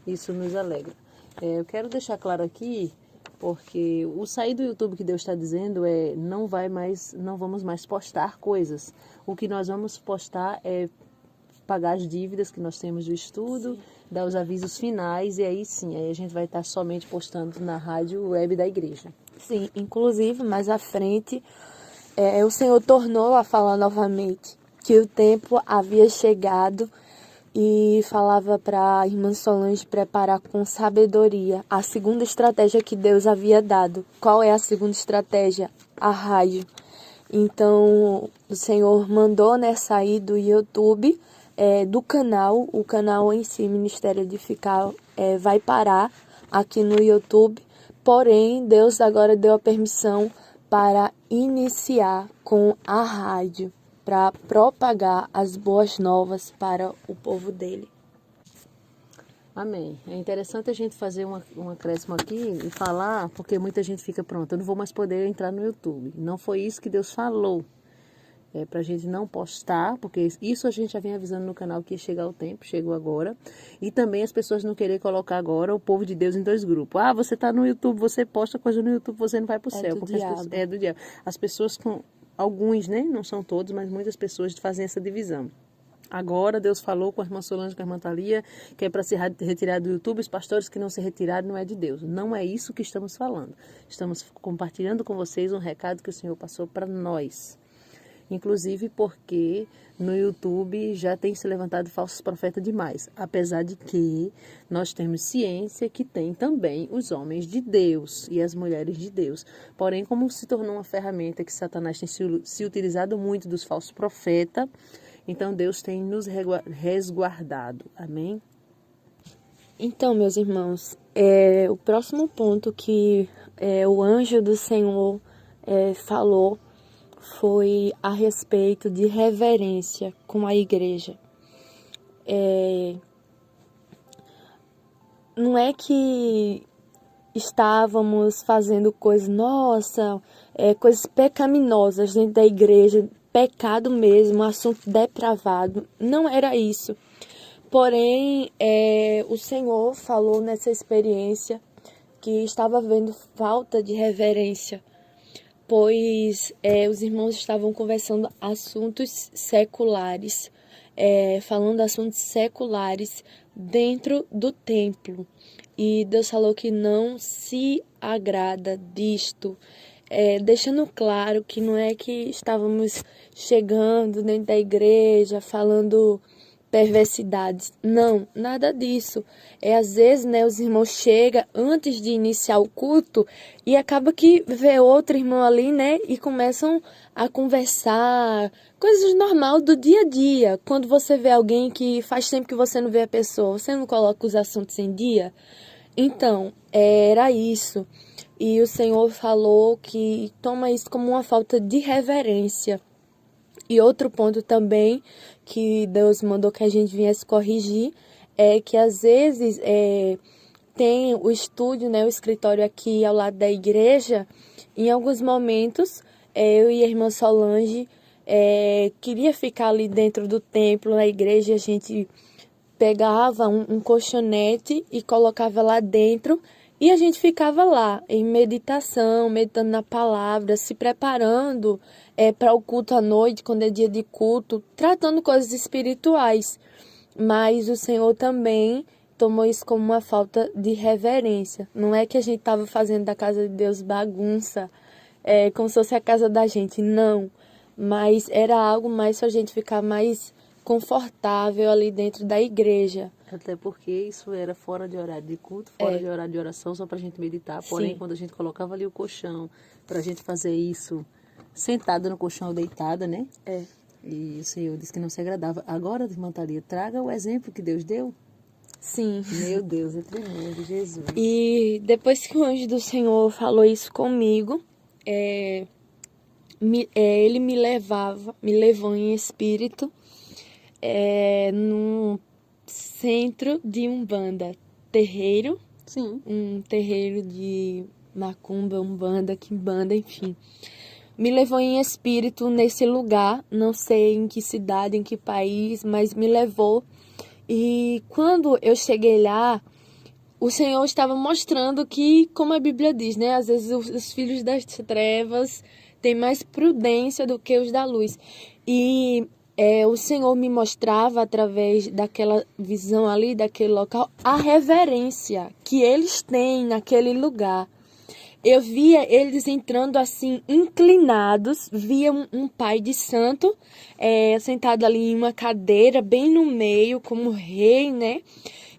Isso nos alegra. Eu quero deixar claro aqui, porque o sair do YouTube que Deus está dizendo não vamos mais postar coisas. O que nós vamos postar é pagar as dívidas que nós temos do estudo, sim, dar os avisos finais e aí sim, aí a gente vai estar somente postando na rádio web da igreja. Sim, inclusive mais à frente o Senhor tornou a falar novamente que o tempo havia chegado e falava para a irmã Solange preparar com sabedoria a segunda estratégia que Deus havia dado. Qual é a segunda estratégia? A rádio. Então o Senhor mandou, né, sair do YouTube, do canal, o canal em si, Ministério Edificar, vai parar aqui no YouTube, porém Deus agora deu a permissão para iniciar com a rádio, para propagar as boas novas para o povo dele. Amém. É interessante a gente fazer um acréscimo aqui e falar, porque muita gente fica pronta, eu não vou mais poder entrar no YouTube. Não foi isso que Deus falou. Para a gente não postar, porque isso a gente já vem avisando no canal que ia chegar o tempo, chegou agora. E também as pessoas não querer colocar agora o povo de Deus em dois grupos. Ah, você está no YouTube, você posta coisa no YouTube, você não vai para o céu. Porque é do diabo. As pessoas, alguns, né, não são todos, mas muitas pessoas fazem essa divisão. Agora Deus falou com a irmã Solange, com a irmã Thalia, que é para se retirar do YouTube. Os pastores que não se retiraram não é de Deus. Não é isso que estamos falando. Estamos compartilhando com vocês um recado que o Senhor passou para nós. Inclusive porque no YouTube já tem se levantado falsos profetas demais. Apesar de que nós temos ciência que tem também os homens de Deus e as mulheres de Deus. Porém, como se tornou uma ferramenta que Satanás tem se utilizado muito dos falsos profetas, então Deus tem nos resguardado. Amém? Então, meus irmãos, o próximo ponto que o anjo do Senhor falou foi a respeito de reverência com a igreja. Não é que estávamos fazendo coisas, coisas pecaminosas dentro da igreja, pecado mesmo, assunto depravado, não era isso. Porém, o Senhor falou nessa experiência que estava havendo falta de reverência, pois os irmãos estavam conversando assuntos seculares, falando assuntos seculares dentro do templo. E Deus falou que não se agrada disto, deixando claro que não é que estávamos chegando dentro da igreja falando perversidades. Não, nada disso. Às vezes, né, os irmãos chegam antes de iniciar o culto e acaba que vê outro irmão ali, né, e começam a conversar, coisas normais do dia a dia. Quando você vê alguém que faz tempo que você não vê a pessoa, você não coloca os assuntos em dia? Então, era isso. E o Senhor falou que toma isso como uma falta de reverência. E outro ponto também que Deus mandou que a gente viesse corrigir é que às vezes tem o estúdio, né, o escritório aqui ao lado da igreja. Em alguns momentos, eu e a irmã Solange queria ficar ali dentro do templo, na igreja, e a gente pegava um colchonete e colocava lá dentro e a gente ficava lá em meditação, meditando na palavra, se preparando para o culto à noite, quando é dia de culto, tratando coisas espirituais. Mas o Senhor também tomou isso como uma falta de reverência. Não é que a gente estava fazendo da casa de Deus bagunça, como se fosse a casa da gente, não. Mas era algo mais para a gente ficar mais confortável ali dentro da igreja. Até porque isso era fora de horário de culto, fora de horário de oração, só para a gente meditar. Porém, quando a gente colocava ali o colchão, para a gente fazer isso sentada no colchão ou deitada, né? E o Senhor disse que não se agradava. Agora, irmã Thalia, traga o exemplo que Deus deu. Sim. Meu Deus, é tremendo, Jesus. E depois que o anjo do Senhor falou isso comigo, ele me levou em espírito num centro de Umbanda, terreiro. Sim. Um terreiro de macumba, umbanda, quimbanda, enfim. Me levou em espírito nesse lugar, não sei em que cidade, em que país, mas me levou. E quando eu cheguei lá, o Senhor estava mostrando que, como a Bíblia diz, né? Às vezes os filhos das trevas têm mais prudência do que os da luz. E o Senhor me mostrava, através daquela visão ali, daquele local, a reverência que eles têm naquele lugar. Eu via eles entrando assim, inclinados, via um pai de santo sentado ali em uma cadeira, bem no meio, como rei, né?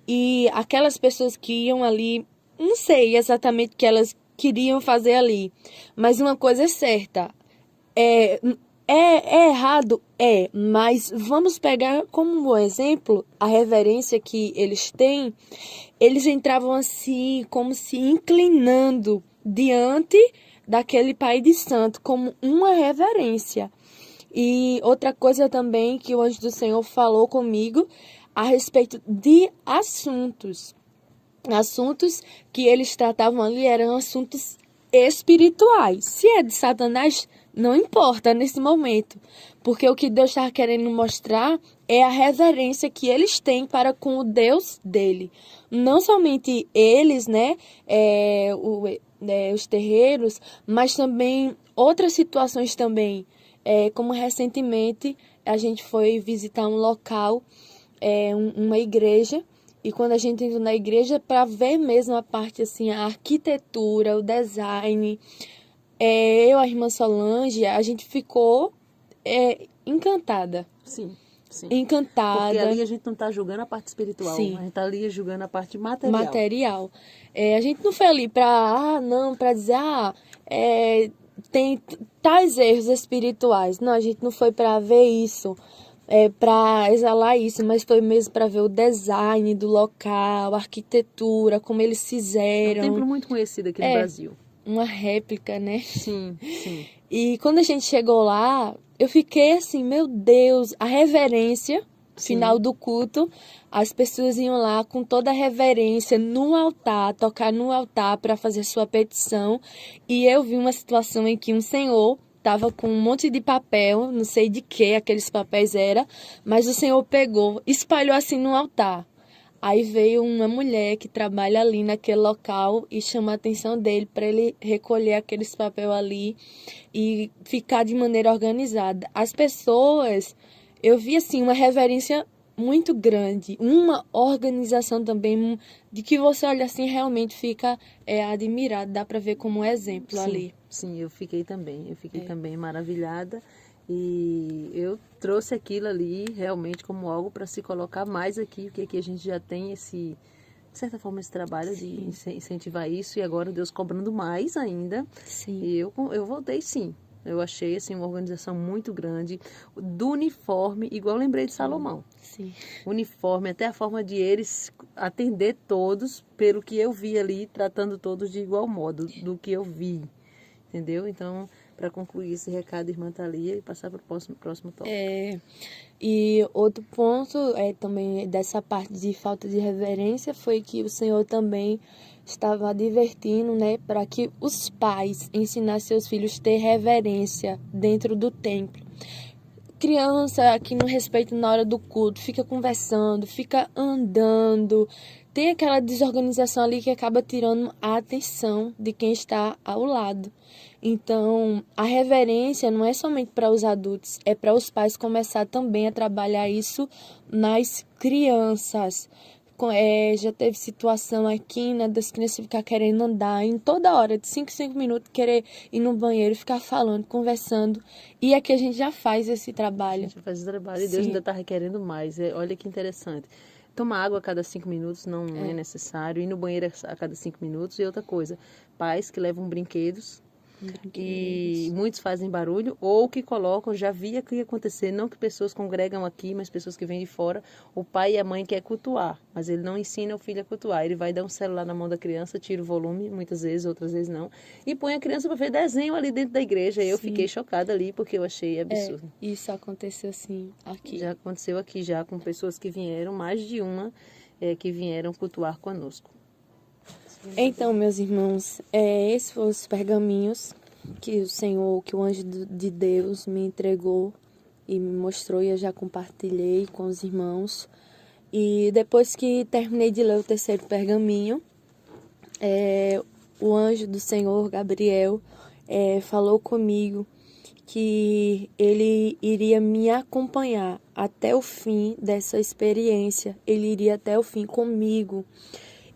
E aquelas pessoas que iam ali, não sei exatamente o que elas queriam fazer ali, mas uma coisa é certa, é errado? Mas vamos pegar como um exemplo a reverência que eles têm. Eles entravam assim, como se inclinando diante daquele pai de santo, como uma reverência. E outra coisa também que o anjo do Senhor falou comigo a respeito de assuntos. Assuntos que eles tratavam ali eram assuntos espirituais. Se é de Satanás, não importa nesse momento, porque o que Deus está querendo mostrar é a reverência que eles têm para com o Deus dele. Não somente eles, né, os terreiros, mas também outras situações também. Como recentemente a gente foi visitar um local, uma igreja, e quando a gente entrou na igreja, para ver mesmo a parte assim, a arquitetura, o design, eu, a irmã Solange, a gente ficou encantada. Sim. Encantada. Porque ali a gente não está julgando a parte espiritual, Sim. A gente está ali julgando a parte material. A gente não foi ali para dizer, tem tais erros espirituais. Não, a gente não foi para ver isso, para exalar isso, mas foi mesmo para ver o design do local, a arquitetura, como eles fizeram. É um templo muito conhecido aqui no Brasil. Uma réplica, né? Sim. E quando a gente chegou lá, eu fiquei assim, meu Deus, a reverência. Final do culto, as pessoas iam lá com toda a reverência no altar, tocar no altar para fazer sua petição. E eu vi uma situação em que um senhor estava com um monte de papel, não sei de que aqueles papéis eram, mas o senhor pegou, espalhou assim no altar. Aí veio uma mulher que trabalha ali naquele local e chamou a atenção dele para ele recolher aqueles papéis ali e ficar de maneira organizada. As pessoas, eu vi assim uma reverência muito grande, uma organização também de que você olha assim realmente fica admirado, dá para ver como um exemplo ali. Sim, eu fiquei também maravilhada. E eu trouxe aquilo ali realmente como algo para se colocar mais aqui, porque aqui a gente já tem de certa forma, esse trabalho de incentivar isso, e agora Deus cobrando mais ainda. Sim. E eu voltei sim. Eu achei assim uma organização muito grande, do uniforme, igual eu lembrei de Salomão. Sim. Uniforme, até a forma de eles atender todos, pelo que eu vi ali, tratando todos de igual modo, do que eu vi. Entendeu? Então, para concluir esse recado, irmã Thalia, e passar para o próximo tópico. E outro ponto também dessa parte de falta de reverência foi que o Senhor também estava advertindo, né, para que os pais ensinassem seus filhos a ter reverência dentro do templo. criança que não respeitam na hora do culto, fica conversando, fica andando, tem aquela desorganização ali que acaba tirando a atenção de quem está ao lado. Então, a reverência não é somente para os adultos, é para os pais começar também a trabalhar isso nas crianças. Já teve situação aqui, né, das crianças ficar querendo andar em toda hora, de 5 em 5 minutos, querer ir no banheiro, ficar falando, conversando. E aqui a gente já faz esse trabalho. A gente faz esse trabalho e Deus ainda está requerendo mais. Olha que interessante. Tomar água a cada 5 minutos não é necessário. Ir no banheiro a cada 5 minutos. E outra coisa, pais que levam brinquedos. E muitos fazem barulho ou que colocam, já vi aqui acontecer, não que pessoas congregam aqui, mas pessoas que vêm de fora, o pai e a mãe quer cultuar, mas ele não ensina o filho a cultuar, ele vai dar um celular na mão da criança, tira o volume, muitas vezes, outras vezes não, e põe a criança para ver desenho ali dentro da igreja. Eu fiquei chocada ali porque eu achei absurdo. Isso aconteceu sim aqui. Já aconteceu aqui já com pessoas que vieram, mais de uma, que vieram cultuar conosco. Então, meus irmãos, esses foram os pergaminhos que o Senhor, que o anjo de Deus me entregou e me mostrou, e eu já compartilhei com os irmãos. E depois que terminei de ler o terceiro pergaminho, o anjo do Senhor, Gabriel, falou comigo que ele iria me acompanhar até o fim dessa experiência, ele iria até o fim comigo.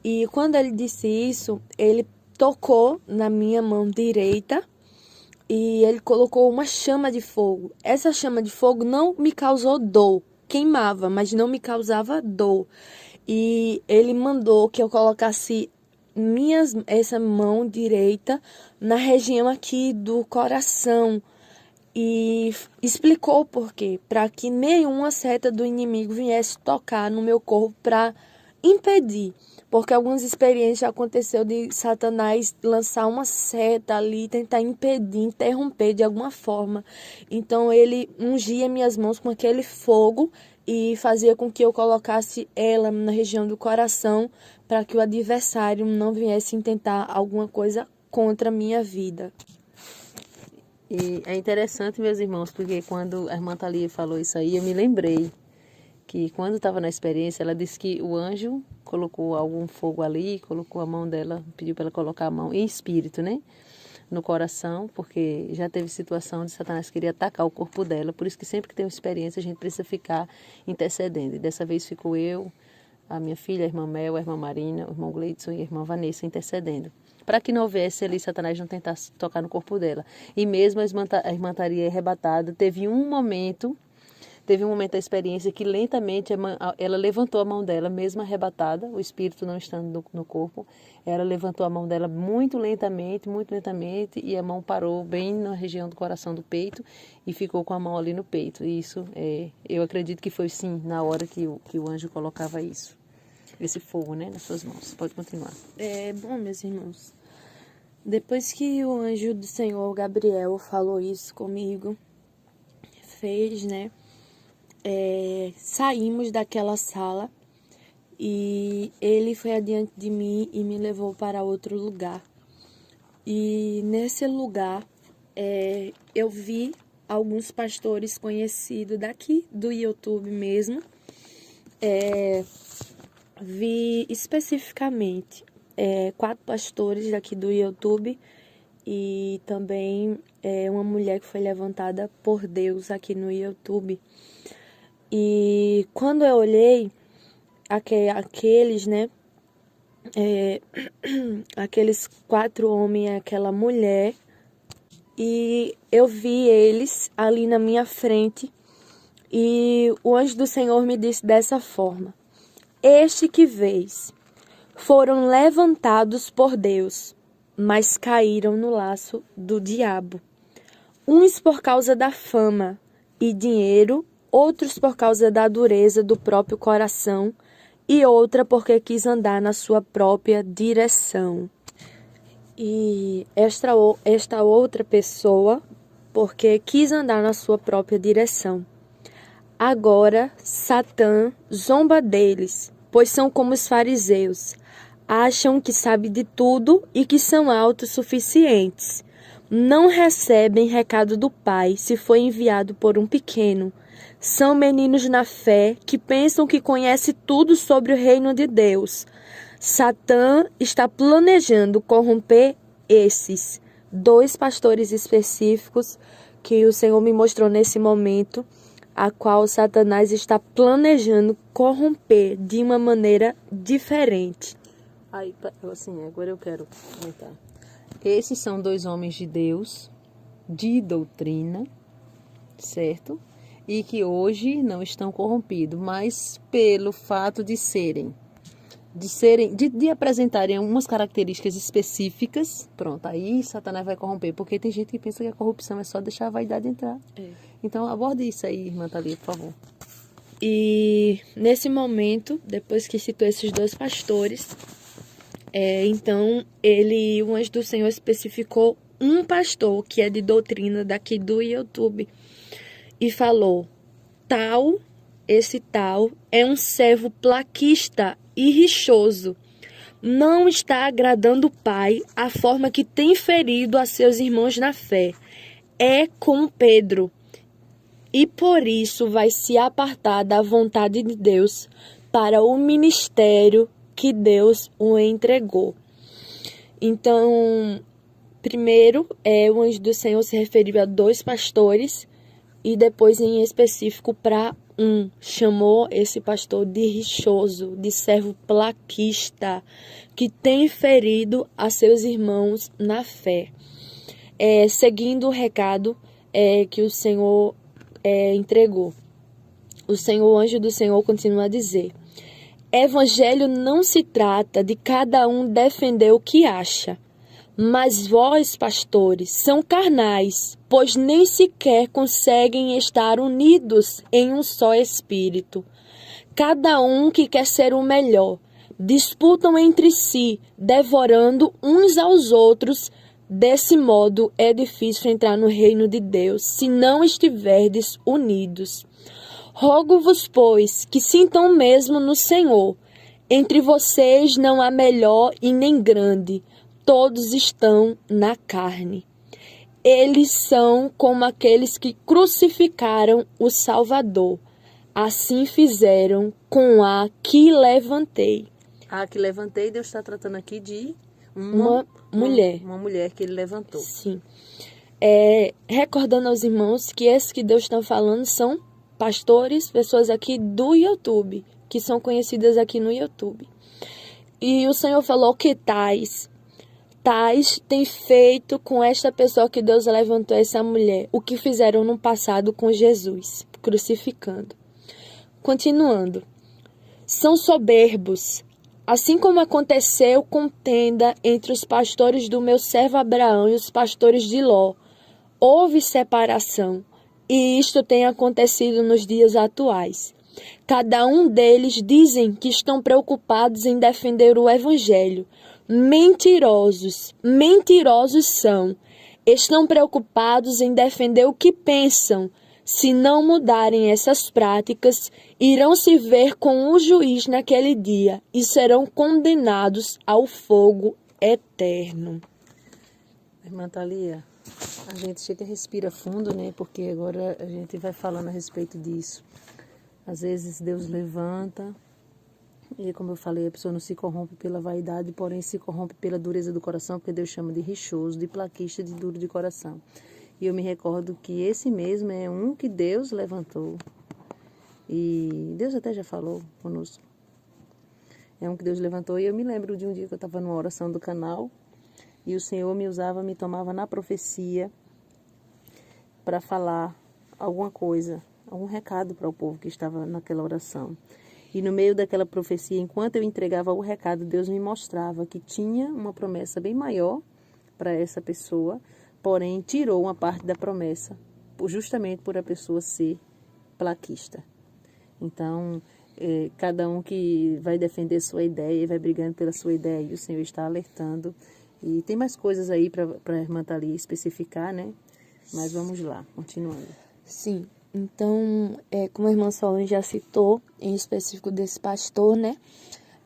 E quando ele disse isso, ele tocou na minha mão direita e ele colocou uma chama de fogo. Essa chama de fogo não me causou dor, queimava, mas não me causava dor. E ele mandou que eu colocasse essa mão direita na região aqui do coração. E explicou por quê, para que nenhuma seta do inimigo viesse tocar no meu corpo para impedir. Porque algumas experiências já aconteceu de Satanás lançar uma seta ali, tentar impedir, interromper de alguma forma. Então ele ungia minhas mãos com aquele fogo e fazia com que eu colocasse ela na região do coração para que o adversário não viesse tentar alguma coisa contra a minha vida. E é interessante, meus irmãos, porque quando a irmã Thalia falou isso aí, eu me lembrei que quando estava na experiência, ela disse que o anjo colocou algum fogo ali, colocou a mão dela, pediu para ela colocar a mão em espírito, né? No coração, porque já teve situação de Satanás querer atacar o corpo dela, por isso que sempre que tem uma experiência a gente precisa ficar intercedendo. E dessa vez ficou eu, a minha filha, a irmã Mel, a irmã Marina, o irmão Gleidson e a irmã Vanessa intercedendo, para que não houvesse ali Satanás não tentasse tocar no corpo dela. E mesmo a irmã Thalia arrebatada, teve um momento da experiência que lentamente ela levantou a mão dela, mesmo arrebatada, o espírito não estando no corpo, ela levantou a mão dela muito lentamente, e a mão parou bem na região do coração do peito e ficou com a mão ali no peito. E isso, eu acredito que foi sim, na hora que o anjo colocava isso, esse fogo, né, nas suas mãos. Pode continuar. Bom, meus irmãos, depois que o anjo do Senhor, Gabriel, falou isso comigo, fez, né, saímos daquela sala e ele foi adiante de mim e me levou para outro lugar. E nesse lugar eu vi alguns pastores conhecidos daqui do YouTube mesmo. Vi especificamente 4 pastores daqui do YouTube e também uma mulher que foi levantada por Deus aqui no YouTube. E quando eu olhei aqueles, né, aqueles 4 homens, aquela mulher, e eu vi eles ali na minha frente, e o anjo do Senhor me disse dessa forma: este que vês foram levantados por Deus, mas caíram no laço do diabo. Uns por causa da fama e dinheiro, outros por causa da dureza do próprio coração e outra porque quis andar na sua própria direção. E esta outra pessoa porque quis andar na sua própria direção. Agora Satã zomba deles, pois são como os fariseus, acham que sabem de tudo e que são autossuficientes. não recebem recado do Pai se foi enviado por um pequeno. São meninos na fé que pensam que conhece tudo sobre o reino de Deus. Satã está planejando corromper esses 2 pastores específicos que o Senhor me mostrou nesse momento, a qual Satanás está planejando corromper de uma maneira diferente. Aí, assim, agora eu quero comentar. Esses são 2 homens de Deus, de doutrina, certo? E que hoje não estão corrompidos, mas pelo fato de apresentarem umas características específicas, pronto, aí Satanás vai corromper, porque tem gente que pensa que a corrupção é só deixar a vaidade entrar. Então, aborde isso aí, irmã Thalia, por favor. E nesse momento, depois que citou esses 2 pastores, então o anjo do Senhor especificou um pastor que é de doutrina daqui do YouTube e falou: esse tal é um servo plaquista e rixoso. Não está agradando o Pai a forma que tem ferido a seus irmãos na fé. É como Pedro. E por isso vai se apartar da vontade de Deus para o ministério que Deus o entregou. Então, primeiro, o anjo do Senhor se referiu a 2 pastores e depois em específico para chamou esse pastor de rixoso, de servo plaquista, que tem ferido a seus irmãos na fé. Seguindo o recado que o Senhor entregou. O anjo do Senhor continua a dizer: Evangelho não se trata de cada um defender o que acha, mas vós, pastores, são carnais, pois nem sequer conseguem estar unidos em um só espírito. Cada um que quer ser o melhor, disputam entre si, devorando uns aos outros. Desse modo é difícil entrar no reino de Deus, se não estiverdes unidos. Rogo-vos, pois, que sintam mesmo no Senhor. Entre vocês não há melhor e nem grande, todos estão na carne. Eles são como aqueles que crucificaram o Salvador. Assim fizeram com a que levantei. A que levantei, Deus está tratando aqui de uma mulher. Uma mulher que ele levantou. Sim. Recordando aos irmãos que esses que Deus está falando são pastores, pessoas aqui do YouTube, que são conhecidas aqui no YouTube. E o Senhor falou que tais tem feito com esta pessoa que Deus levantou, essa mulher, o que fizeram no passado com Jesus, crucificando. Continuando. São soberbos, assim como aconteceu contenda entre os pastores do meu servo Abraão e os pastores de Ló. Houve separação, e isto tem acontecido nos dias atuais. Cada um deles dizem que estão preocupados em defender o Evangelho. Mentirosos são. Estão preocupados em defender o que pensam. Se não mudarem essas práticas, irão se ver com o juiz naquele dia e serão condenados ao fogo eterno. Irmã Thalia, a gente chega e respira fundo, né? Porque agora a gente vai falando a respeito disso. Às vezes Deus levanta e, como eu falei, a pessoa não se corrompe pela vaidade, porém se corrompe pela dureza do coração, porque Deus chama de rixoso, de plaquista, de duro de coração. E eu me recordo que esse mesmo é um que Deus levantou. E Deus até já falou conosco. É um que Deus levantou. E eu me lembro de um dia que eu estava numa oração do canal e o Senhor me tomava na profecia para falar alguma coisa, algum recado para o povo que estava naquela oração. E no meio daquela profecia, enquanto eu entregava o recado, Deus me mostrava que tinha uma promessa bem maior para essa pessoa, porém tirou uma parte da promessa, justamente por a pessoa ser plaquista. Então, cada um que vai defender sua ideia, vai brigando pela sua ideia, e o Senhor está alertando. E tem mais coisas aí para a irmã Thalia especificar, né? Mas vamos lá, continuando. Sim, então, como a irmã Solange já citou, em específico desse pastor, né?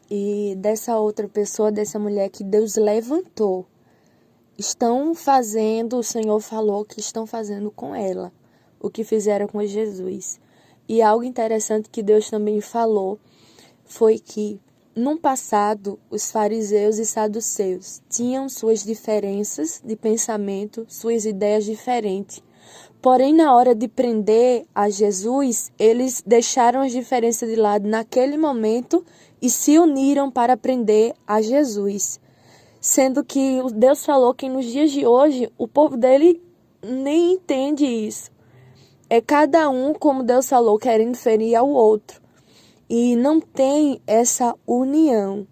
E dessa outra pessoa, dessa mulher que Deus levantou. estão fazendo, o Senhor falou que estão fazendo com ela, o que fizeram com Jesus. E algo interessante que Deus também falou foi que, no passado, os fariseus e saduceus tinham suas diferenças de pensamento, suas ideias diferentes. Porém, na hora de prender a Jesus, eles deixaram as diferenças de lado naquele momento e se uniram para prender a Jesus. Sendo que Deus falou que nos dias de hoje, o povo dele nem entende isso. É cada um, como Deus falou, querendo ferir ao outro. E não tem essa união,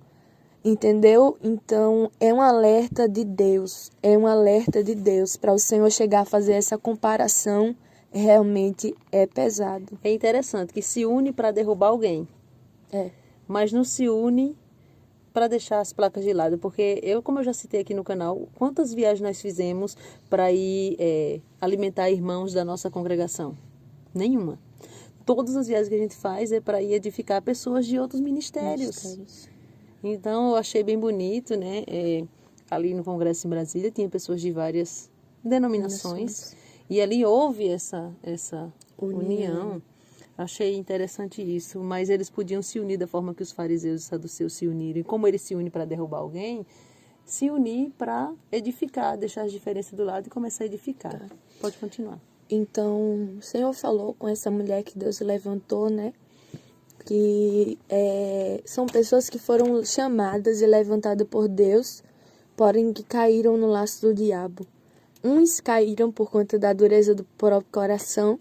entendeu? Então, é um alerta de Deus. É um alerta de Deus. Para o Senhor chegar a fazer essa comparação, realmente é pesado. É interessante que se une para derrubar alguém, mas não se une para deixar as placas de lado, porque como eu já citei aqui no canal, quantas viagens nós fizemos para ir alimentar irmãos da nossa congregação? Nenhuma. Todas as viagens que a gente faz é para ir edificar pessoas de outros ministérios. Então, eu achei bem bonito, né? Ali no Congresso em Brasília, tinha pessoas de várias denominações. E ali houve essa união. Achei interessante isso, mas eles podiam se unir da forma que os fariseus e saduceus se uniram. E como eles se unem para derrubar alguém, se unir para edificar, deixar as diferenças do lado e começar a edificar. Tá. Pode continuar. Então, o Senhor falou com essa mulher que Deus levantou, né? Que são pessoas que foram chamadas e levantadas por Deus, porém que caíram no laço do diabo. Uns caíram por conta da dureza do próprio coração,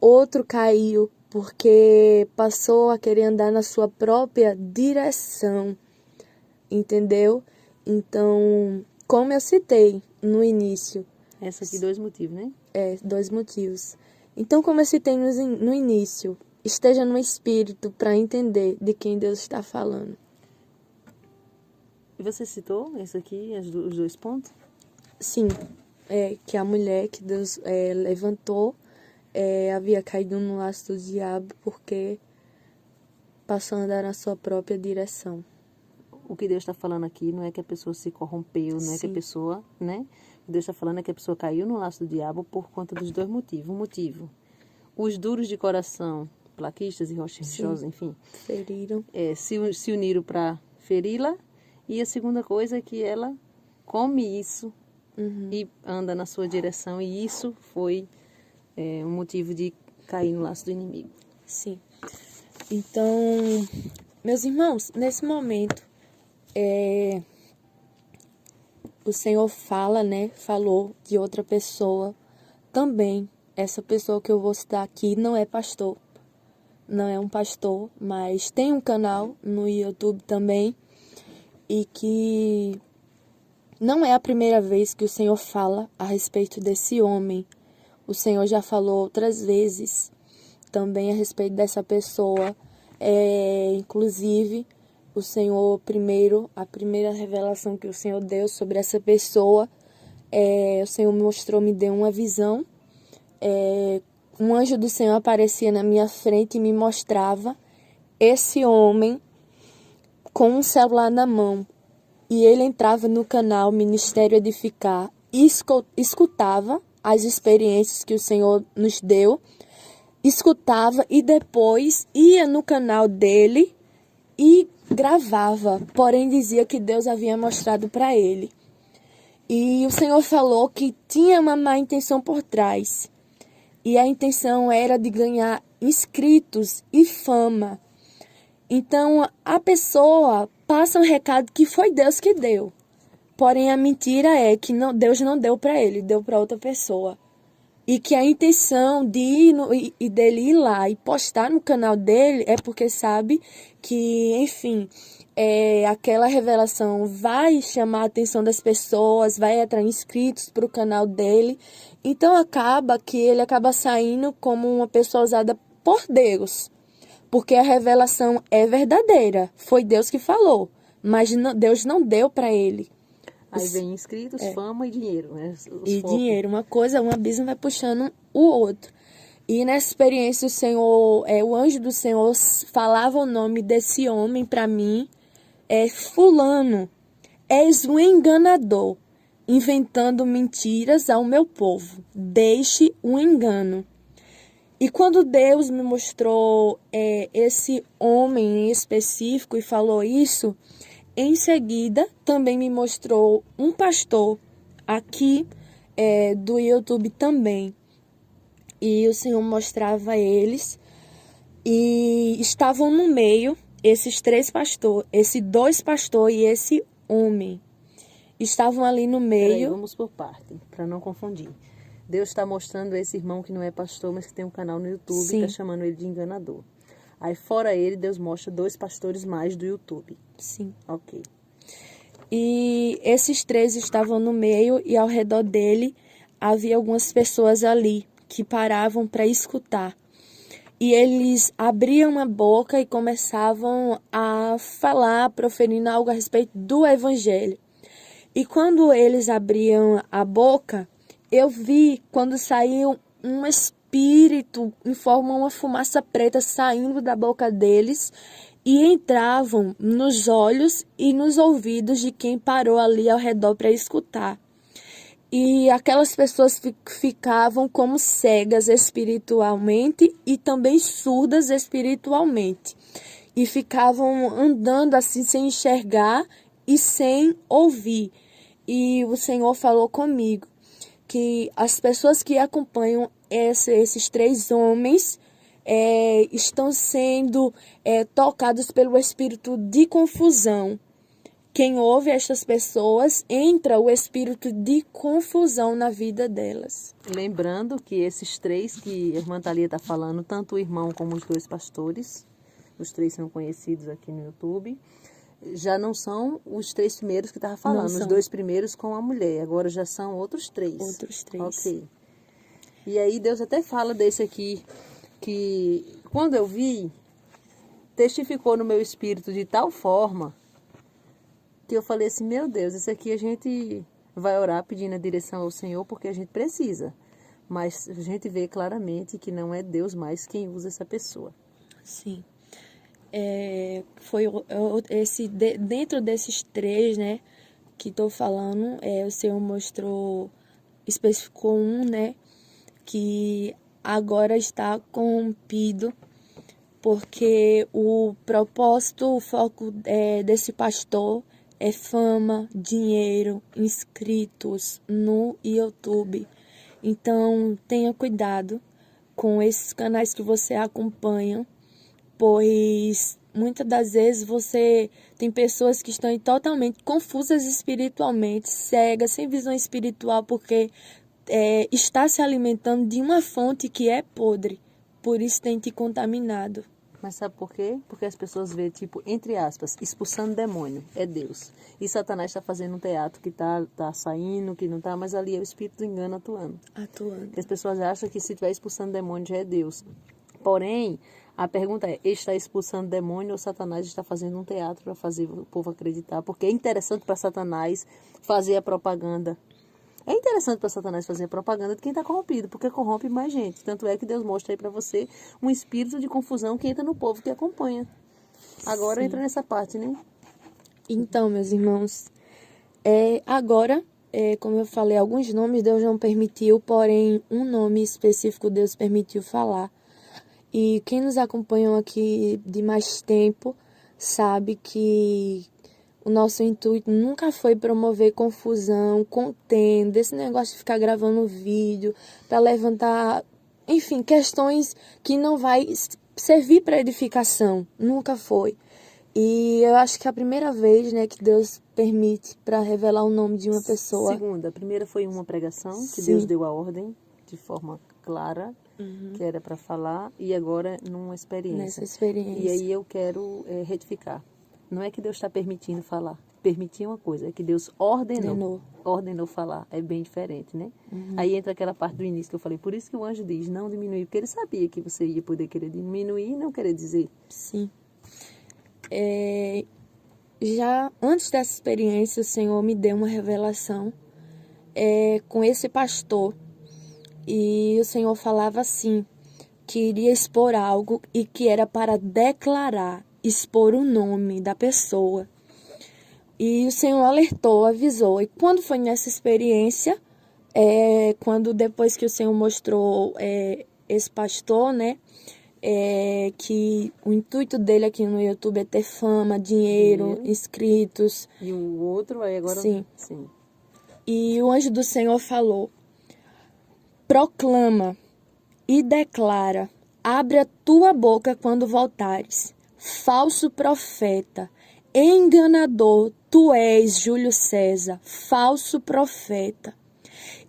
outro caiu porque passou a querer andar na sua própria direção, entendeu? Então, como eu citei no início... Essa aqui, 2 motivos, né? 2 motivos. Então, como eu citei no início, esteja no espírito para entender de quem Deus está falando. E você citou esse aqui, os 2 pontos? Sim, que a mulher que Deus levantou havia caído no laço do diabo porque passou a andar na sua própria direção. O que Deus está falando aqui não é que a pessoa se corrompeu, não é que a pessoa, né? O que Deus está falando é que a pessoa caiu no laço do diabo por conta dos 2 motivos. Um motivo, os duros de coração, plaquistas e religiosos, enfim, feriram. Se uniram para feri-la. E a segunda coisa é que ela come isso e anda na sua direção. E isso foi um motivo de cair no laço do inimigo. Sim. Então, meus irmãos, nesse momento, o Senhor falou de outra pessoa também. Essa pessoa que eu vou citar aqui não é pastor. Não é um pastor, mas tem um canal no YouTube também. E que não é a primeira vez que o Senhor fala a respeito desse homem. O Senhor já falou outras vezes também a respeito dessa pessoa. Inclusive, o Senhor a primeira revelação que o Senhor deu sobre essa pessoa, o Senhor me deu uma visão. Um anjo do Senhor aparecia na minha frente e me mostrava esse homem com um celular na mão. E ele entrava no canal Ministério Edificar e escutava as experiências que o Senhor nos deu, escutava e depois ia no canal dele e gravava, porém dizia que Deus havia mostrado para ele. E o Senhor falou que tinha uma má intenção por trás. E a intenção era de ganhar inscritos e fama. Então, a pessoa passa um recado que foi Deus que deu. Porém, a mentira é que Deus não deu para ele, deu para outra pessoa. E que a intenção dele ir lá e postar no canal dele é porque sabe que, enfim, aquela revelação vai chamar a atenção das pessoas, vai atrair inscritos para o canal dele. Então, acaba que ele acaba saindo como uma pessoa usada por Deus. Porque a revelação é verdadeira. Foi Deus que falou. Mas Deus não deu para ele. Aí vem inscritos, fama e dinheiro, né? Dinheiro. Uma coisa, um abismo vai puxando o outro. E nessa experiência, o anjo do Senhor falava o nome desse homem para mim. Fulano, és um enganador. inventando mentiras ao meu povo. Deixe o engano. E quando Deus me mostrou esse homem em específico e falou isso, em seguida também me mostrou um pastor aqui do YouTube também. E o Senhor mostrava eles e estavam no meio, esses 3 pastores, esse 2 pastores e esse homem. Estavam ali no meio. Peraí, vamos por parte, para não confundir. Deus está mostrando esse irmão que não é pastor, mas que tem um canal no YouTube, Sim. e está chamando ele de enganador. Aí fora ele, Deus mostra 2 pastores mais do YouTube. Sim. Ok. E esses 3 estavam no meio e ao redor dele havia algumas pessoas ali que paravam para escutar. E eles abriam a boca e começavam a falar, proferindo algo a respeito do evangelho. E quando eles abriam a boca, eu vi quando saiu um espírito em forma de uma fumaça preta saindo da boca deles e entravam nos olhos e nos ouvidos de quem parou ali ao redor para escutar. E aquelas pessoas ficavam como cegas espiritualmente e também surdas espiritualmente. E ficavam andando assim sem enxergar e sem ouvir. E o Senhor falou comigo que as pessoas que acompanham esses 3 homens estão sendo tocados pelo espírito de confusão. Quem ouve estas pessoas, entra o espírito de confusão na vida delas. Lembrando que esses 3 que a irmã Thalia está falando, tanto o irmão como os 2 pastores, os 3 são conhecidos aqui no YouTube, já não são os 3 primeiros que estava falando, os 2 primeiros com a mulher, agora já são outros 3. Outros 3. Ok. E aí Deus até fala desse aqui, que quando eu vi, testificou no meu espírito de tal forma que eu falei assim, meu Deus, esse aqui a gente vai orar pedindo a direção ao Senhor porque a gente precisa. Mas a gente vê claramente que não é Deus mais quem usa essa pessoa. Sim. Foi dentro desses 3, né, que estou falando, o Senhor mostrou, especificou um, né, que agora está corrompido, porque o propósito, o foco desse pastor é fama, dinheiro, inscritos no YouTube. Então, tenha cuidado com esses canais que você acompanha, pois muitas das vezes você tem pessoas que estão totalmente confusas espiritualmente, cegas, sem visão espiritual, porque está se alimentando de uma fonte que é podre, por isso tem te contaminado. Mas sabe por quê? Porque as pessoas veem, tipo, entre aspas, expulsando demônio, é Deus. E Satanás está fazendo um teatro que tá saindo, que não tá, mas ali é o espírito do engano atuando. Porque as pessoas acham que se estiver expulsando demônio já é Deus. Porém, a pergunta é, está expulsando demônio ou Satanás está fazendo um teatro para fazer o povo acreditar? Porque é interessante para Satanás fazer a propaganda. É interessante para Satanás fazer a propaganda de quem está corrompido, porque corrompe mais gente. Tanto é que Deus mostra aí para você um espírito de confusão que entra no povo que acompanha. Agora entra nessa parte, né? Então, meus irmãos, agora, como eu falei, alguns nomes Deus não permitiu, porém um nome específico Deus permitiu falar. E quem nos acompanha aqui de mais tempo sabe que o nosso intuito nunca foi promover confusão, contenda, esse negócio de ficar gravando vídeo para levantar, enfim, questões que não vai servir para edificação. Nunca foi. E eu acho que é a primeira vez, né, que Deus permite para revelar o nome de uma pessoa. Segunda, a primeira foi uma pregação que Sim. Deus deu a ordem de forma clara, que era para falar, e agora numa experiência. Nessa experiência. E aí eu quero retificar. Não é que Deus está permitindo falar. Permitir uma coisa, é que Deus ordenou falar. É bem diferente, né? Aí entra aquela parte do início que eu falei. Por isso que o anjo diz, não diminuir. Porque ele sabia que você ia poder querer diminuir e não querer dizer. Sim. Já antes dessa experiência, o Senhor me deu uma revelação com esse pastor. E o Senhor falava assim, que iria expor algo e que era para declarar, expor o nome da pessoa. E o Senhor alertou, avisou. E quando foi nessa experiência, quando depois que o Senhor mostrou esse pastor, né, que o intuito dele aqui no YouTube é ter fama, dinheiro, inscritos. E o outro aí agora... Sim. Sim. E o anjo do Senhor falou: proclama e declara, abre a tua boca quando voltares. Falso profeta, enganador, tu és, Júlio César, falso profeta.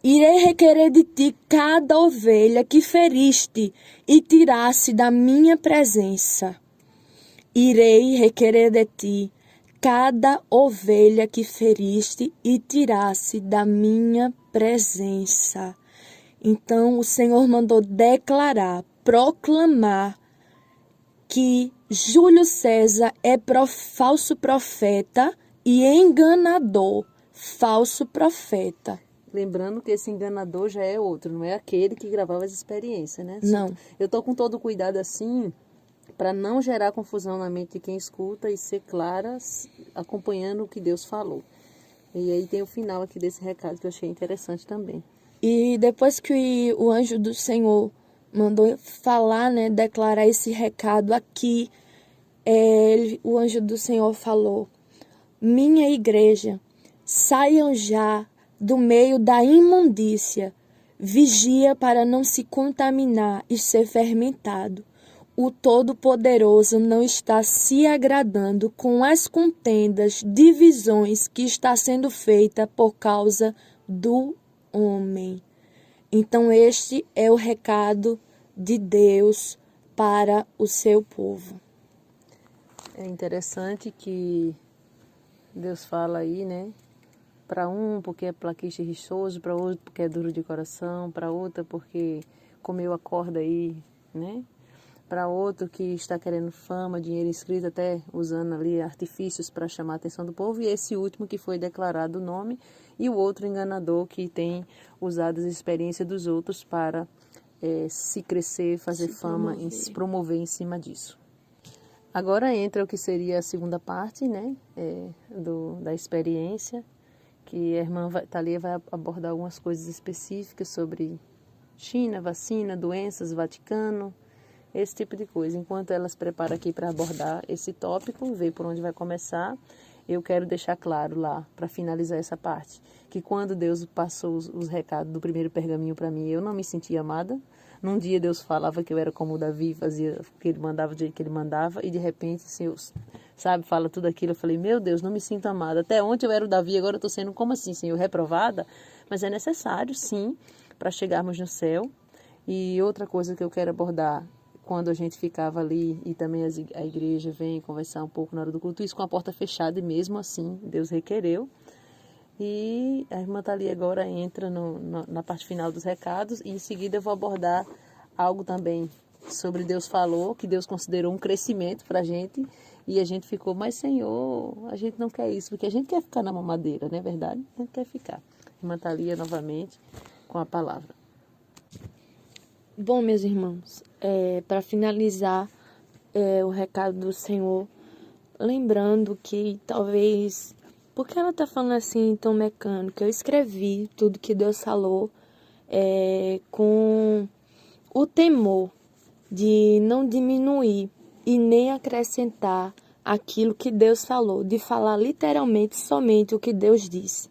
Irei requerer de ti cada ovelha que feriste e tirasse da minha presença. Irei requerer de ti cada ovelha que feriste e tirasse da minha presença. Então o Senhor mandou declarar, proclamar que Júlio César é falso profeta e enganador, falso profeta. Lembrando que esse enganador já é outro, não é aquele que gravava as experiências, né? Não. Eu tô com todo cuidado assim, para não gerar confusão na mente de quem escuta e ser clara, acompanhando o que Deus falou. E aí tem o final aqui desse recado que eu achei interessante também. E depois que o anjo do Senhor mandou falar, né, declarar esse recado aqui, o anjo do Senhor falou: minha igreja, saiam já do meio da imundícia, vigia para não se contaminar e ser fermentado. O Todo-Poderoso não está se agradando com as contendas, divisões que está sendo feita por causa do homem. Então este é o recado de Deus para o seu povo. É interessante que Deus fala aí, né? Para um porque é plaquista e rixoso, para outro porque é duro de coração, para outra porque comeu a corda aí, né? Para outro que está querendo fama, dinheiro inscrito, até usando ali artifícios para chamar a atenção do povo, e esse último que foi declarado o nome, e o outro enganador que tem usado as experiências dos outros para se crescer, fazer fama, se promover em cima disso. Agora entra o que seria a segunda parte, né, da experiência, que a irmã Thalia vai abordar algumas coisas específicas sobre China, vacina, doenças, Vaticano, esse tipo de coisa. Enquanto ela se prepara aqui para abordar esse tópico, ver por onde vai começar, eu quero deixar claro lá, para finalizar essa parte, que quando Deus passou os recados do primeiro pergaminho para mim, eu não me sentia amada. Num dia Deus falava que eu era como o Davi, fazia o que ele mandava do jeito que ele mandava, e de repente, Senhor, sabe, fala tudo aquilo. Eu falei, meu Deus, não me sinto amada. Até ontem eu era o Davi, agora eu estou sendo como assim, Senhor, reprovada? Mas é necessário, sim, para chegarmos no céu. E outra coisa que eu quero abordar, quando a gente ficava ali, e também a igreja vem conversar um pouco na hora do culto, isso com a porta fechada, e mesmo assim Deus requereu. E a irmã Thalia agora entra na parte final dos recados, e em seguida eu vou abordar algo também sobre Deus falou, que Deus considerou um crescimento para a gente, e a gente ficou, mas Senhor, a gente não quer isso, porque a gente quer ficar na mamadeira, não é verdade? A gente quer ficar. Irmã Thalia novamente com a palavra. Bom, meus irmãos, para finalizar o recado do Senhor, lembrando que talvez, porque ela está falando assim tão mecânico, eu escrevi tudo que Deus falou com o temor de não diminuir e nem acrescentar aquilo que Deus falou, de falar literalmente somente o que Deus disse.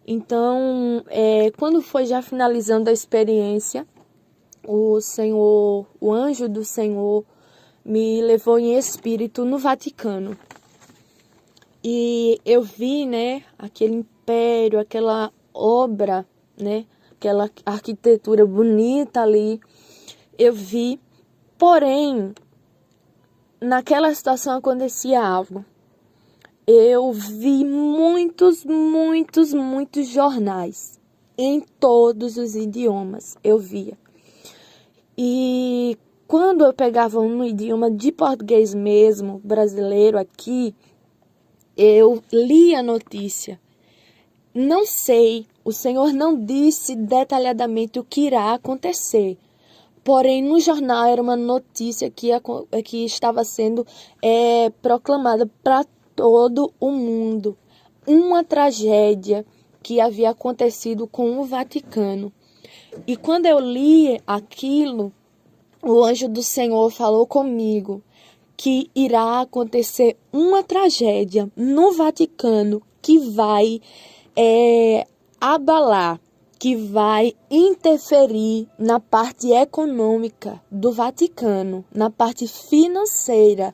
Então, quando foi já finalizando a experiência, o anjo do Senhor me levou em espírito no Vaticano. E eu vi, né, aquele império, aquela obra, né, aquela arquitetura bonita ali. Eu vi, porém, naquela situação acontecia algo. Eu vi muitos jornais, em todos os idiomas eu via. E quando eu pegava um idioma de português mesmo, brasileiro aqui, eu li a notícia. Não sei, o Senhor não disse detalhadamente o que irá acontecer. Porém, no jornal era uma notícia que estava sendo proclamada para todo o mundo. Uma tragédia que havia acontecido com o Vaticano. E quando eu li aquilo, o anjo do Senhor falou comigo que irá acontecer uma tragédia no Vaticano que vai abalar, que vai interferir na parte econômica do Vaticano, na parte financeira.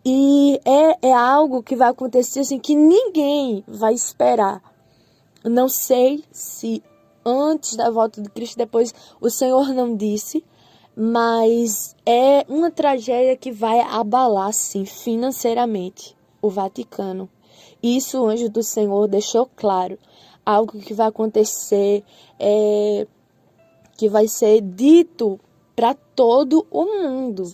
E é algo que vai acontecer assim que ninguém vai esperar. Não sei se antes da volta de Cristo, depois o Senhor não disse, mas é uma tragédia que vai abalar, sim, financeiramente o Vaticano. Isso o anjo do Senhor deixou claro. Algo que vai acontecer, que vai ser dito para todo o mundo.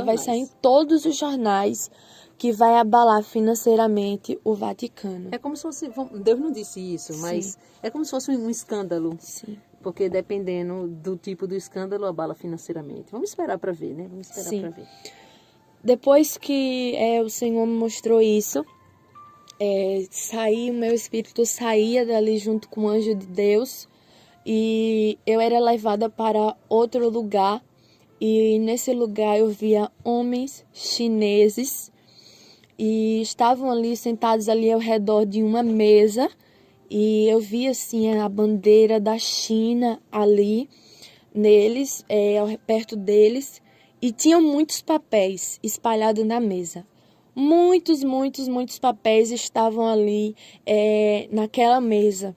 Vai sair em todos os jornais, que vai abalar financeiramente o Vaticano. É como se fosse, Deus não disse isso, mas sim, é como se fosse um escândalo. Sim. Porque dependendo do tipo do escândalo, abala financeiramente. Vamos esperar para ver, né? Vamos esperar para ver. Depois que o Senhor me mostrou isso, o meu espírito saía dali junto com o anjo de Deus e eu era levada para outro lugar. E nesse lugar eu via homens chineses e estavam ali sentados ali ao redor de uma mesa e eu via assim a bandeira da China ali neles, perto deles, e tinham muitos papéis espalhados na mesa. Muitos papéis estavam ali naquela mesa.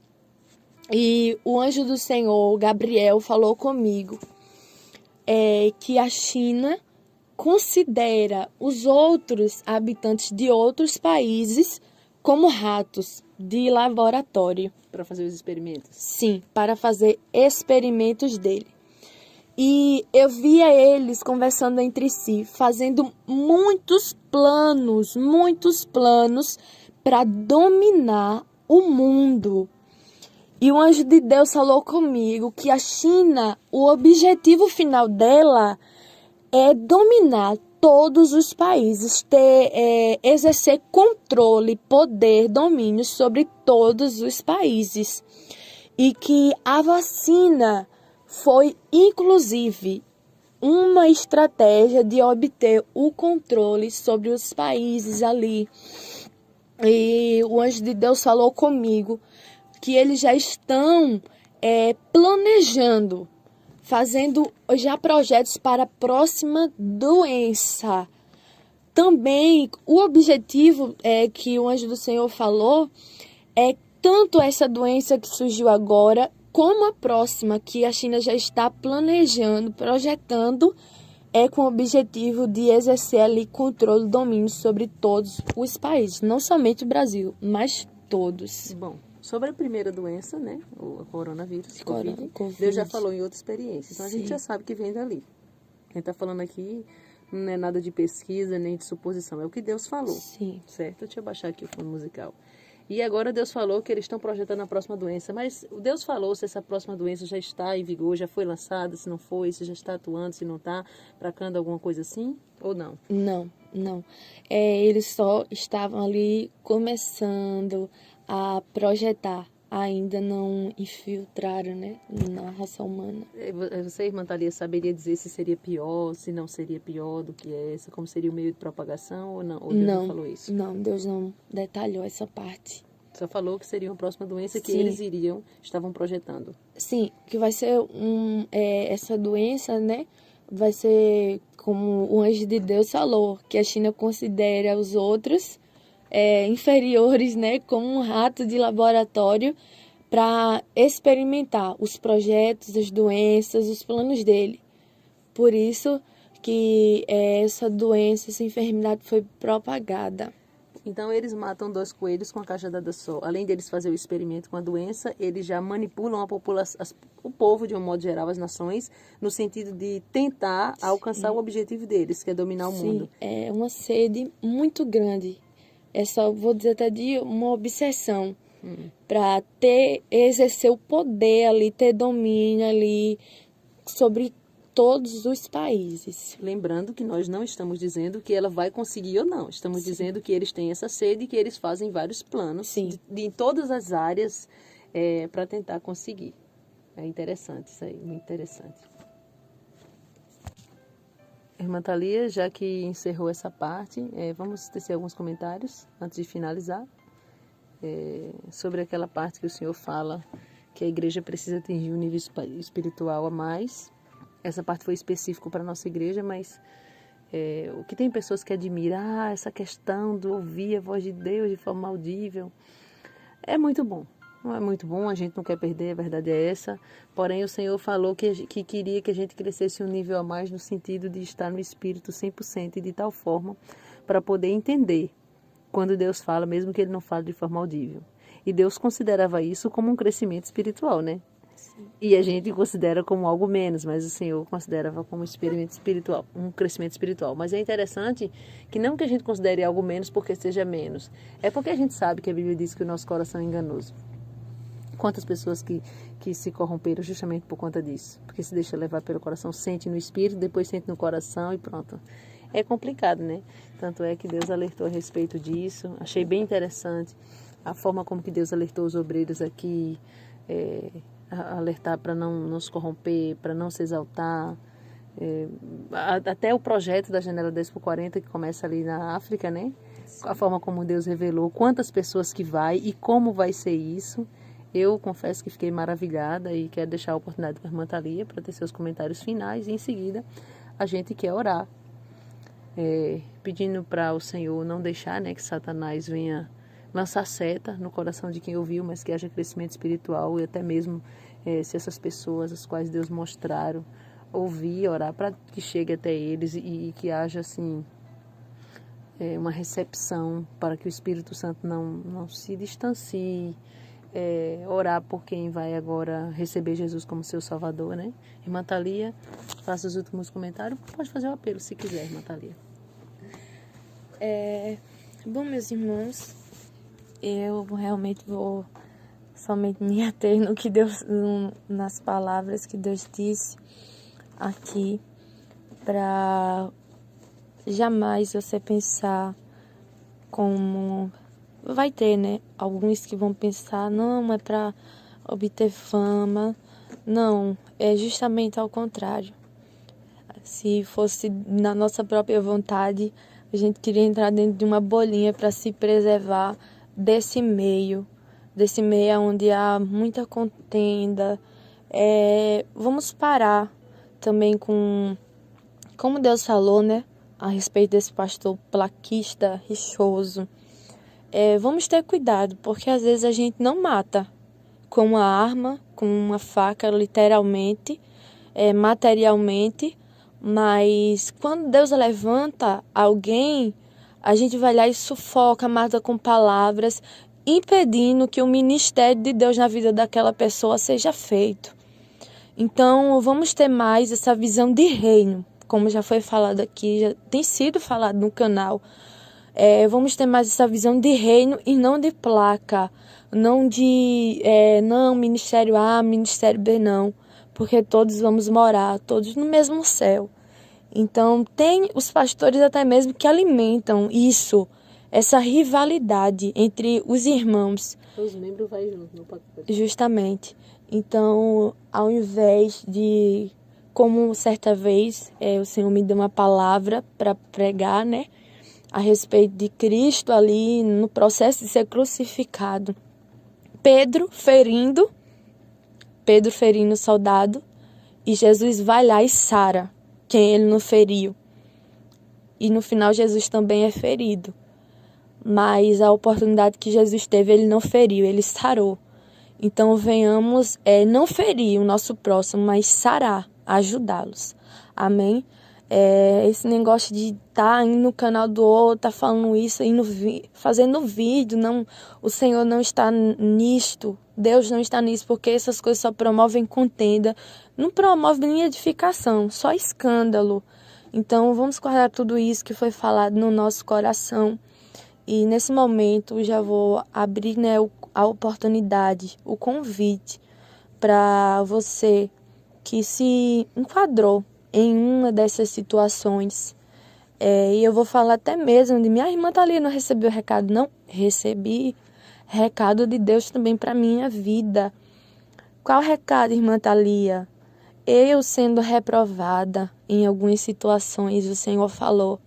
E o anjo do Senhor, Gabriel, falou comigo que a China considera os outros habitantes de outros países como ratos de laboratório. Para fazer os experimentos? Sim, para fazer experimentos dele. E eu via eles conversando entre si, fazendo muitos planos para dominar o mundo. E o anjo de Deus falou comigo que a China, o objetivo final dela é dominar todos os países, exercer controle, poder, domínio sobre todos os países. E que a vacina foi, inclusive, uma estratégia de obter o controle sobre os países ali. E o anjo de Deus falou comigo que eles já estão planejando, fazendo já projetos para a próxima doença. Também o objetivo que o anjo do Senhor falou é tanto essa doença que surgiu agora, como a próxima, que a China já está planejando, projetando, com o objetivo de exercer ali controle e domínio sobre todos os países, não somente o Brasil, mas todos. Bom, sobre a primeira doença, né, o coronavírus, Covid, Deus já falou em outra experiência, então a gente já sabe que vem dali. Quem está falando aqui não é nada de pesquisa nem de suposição, é o que Deus falou. Sim. Certo? Deixa eu baixar aqui o fundo musical. E agora Deus falou que eles estão projetando a próxima doença, mas Deus falou se essa próxima doença já está em vigor, já foi lançada, se não foi, se já está atuando, se não está, pracando alguma coisa assim, ou não? Não. Eles só estavam ali começando a projetar, ainda não infiltraram, né, na raça humana. Você, irmã Thalia, saberia dizer se seria pior, se não seria pior do que essa, como seria o meio de propagação ou não? Ou Deus não falou isso? Não, Deus não detalhou essa parte. Só falou que seria uma próxima doença que Sim. eles estavam projetando. Sim, que vai ser essa doença, né, vai ser como o anjo de Deus falou, que a China considera os outros inferiores, né, como um rato de laboratório para experimentar os projetos, as doenças, os planos dele. Por isso que essa doença, essa enfermidade foi propagada. Então, eles matam 2 coelhos com a cajadada só. Além deles fazer o experimento com a doença, eles já manipulam a população, o povo, de um modo geral, as nações, no sentido de tentar alcançar o objetivo deles, que é dominar o mundo. É uma sede muito grande. Vou dizer até de uma obsessão para exercer o poder ali, ter domínio ali sobre todos os países. Lembrando que nós não estamos dizendo que ela vai conseguir ou não. Estamos dizendo que eles têm essa sede e que eles fazem vários planos em todas as áreas para tentar conseguir. É interessante isso aí, muito interessante. Irmã Thalia, já que encerrou essa parte, vamos tecer alguns comentários antes de finalizar. Sobre aquela parte que o Senhor fala que a igreja precisa atingir um nível espiritual a mais. Essa parte foi específico para a nossa igreja, mas o que tem pessoas que admiram, essa questão de ouvir a voz de Deus de forma audível, é muito bom. Não é muito bom, a gente não quer perder, a verdade é essa. Porém, o Senhor falou que queria que a gente crescesse um nível a mais no sentido de estar no Espírito 100% e de tal forma para poder entender quando Deus fala, mesmo que Ele não fale de forma audível. E Deus considerava isso como um crescimento espiritual, né? Sim. E a gente considera como algo menos, mas o Senhor considerava como um experimento espiritual, um crescimento espiritual. Mas é interessante que não que a gente considere algo menos porque seja menos, é porque a gente sabe que a Bíblia diz que o nosso coração é enganoso. Quantas pessoas que se corromperam justamente por conta disso? Porque se deixa levar pelo coração, sente no espírito, depois sente no coração e pronto. É complicado, né? Tanto é que Deus alertou a respeito disso. Achei bem interessante a forma como que Deus alertou os obreiros aqui, alertar para não se corromper, para não se exaltar. Até o projeto da Janela 10x40, que começa ali na África, né? A forma como Deus revelou quantas pessoas que vai e como vai ser isso. Eu confesso que fiquei maravilhada e quero deixar a oportunidade para a irmã Thalia para ter seus comentários finais e em seguida a gente quer orar, pedindo para o Senhor não deixar, né, que Satanás venha lançar seta no coração de quem ouviu, mas que haja crescimento espiritual e até mesmo se essas pessoas as quais Deus mostraram, ouvir, orar para que chegue até eles e que haja assim uma recepção para que o Espírito Santo não se distancie. Orar por quem vai agora receber Jesus como seu Salvador, né? Irmã Thalia, faça os últimos comentários. Pode fazer o apelo se quiser, irmã Thalia. Bom, meus irmãos, eu realmente vou somente me ater no que Deus, nas palavras que Deus disse aqui, para jamais você pensar como... Vai ter, né? Alguns que vão pensar, não, é para obter fama. Não, é justamente ao contrário. Se fosse na nossa própria vontade, a gente queria entrar dentro de uma bolinha para se preservar desse meio onde há muita contenda. Vamos parar também com, como Deus falou, né? A respeito desse pastor plaquista, rixoso. Vamos ter cuidado, porque às vezes a gente não mata com uma arma, com uma faca, literalmente, materialmente, mas quando Deus levanta alguém, a gente vai lá e sufoca, mata com palavras, impedindo que o ministério de Deus na vida daquela pessoa seja feito. Então, vamos ter mais essa visão de reino, como já foi falado aqui, já tem sido falado no canal. Vamos ter mais essa visão de reino e não de placa, não de não, ministério A, ministério B, não, porque todos vamos morar, todos no mesmo céu. Então, tem os pastores até mesmo que alimentam isso, essa rivalidade entre os irmãos. Os membros vão juntos no pacote. Justamente. Então, ao invés de, como certa vez o Senhor me deu uma palavra para pregar, né? A respeito de Cristo ali no processo de ser crucificado. Pedro ferindo o soldado, e Jesus vai lá e sara quem ele não feriu. E no final Jesus também é ferido. Mas a oportunidade que Jesus teve, ele não feriu, ele sarou. Então venhamos não ferir o nosso próximo, mas sarar, ajudá-los. Amém? Esse negócio de estar indo no canal do outro, tá falando isso, fazendo vídeo, não, o Senhor não está nisto, Deus não está nisso, porque essas coisas só promovem contenda, não promove nem edificação, só escândalo. Então vamos guardar tudo isso que foi falado no nosso coração. E nesse momento já vou abrir, né, a oportunidade, o convite para você que se enquadrou em uma dessas situações. E eu vou falar até mesmo de minha irmã Thalia, não recebeu recado? Não, recebi recado de Deus também para minha vida. Qual recado, irmã Thalia? Eu sendo reprovada em algumas situações, o Senhor falou.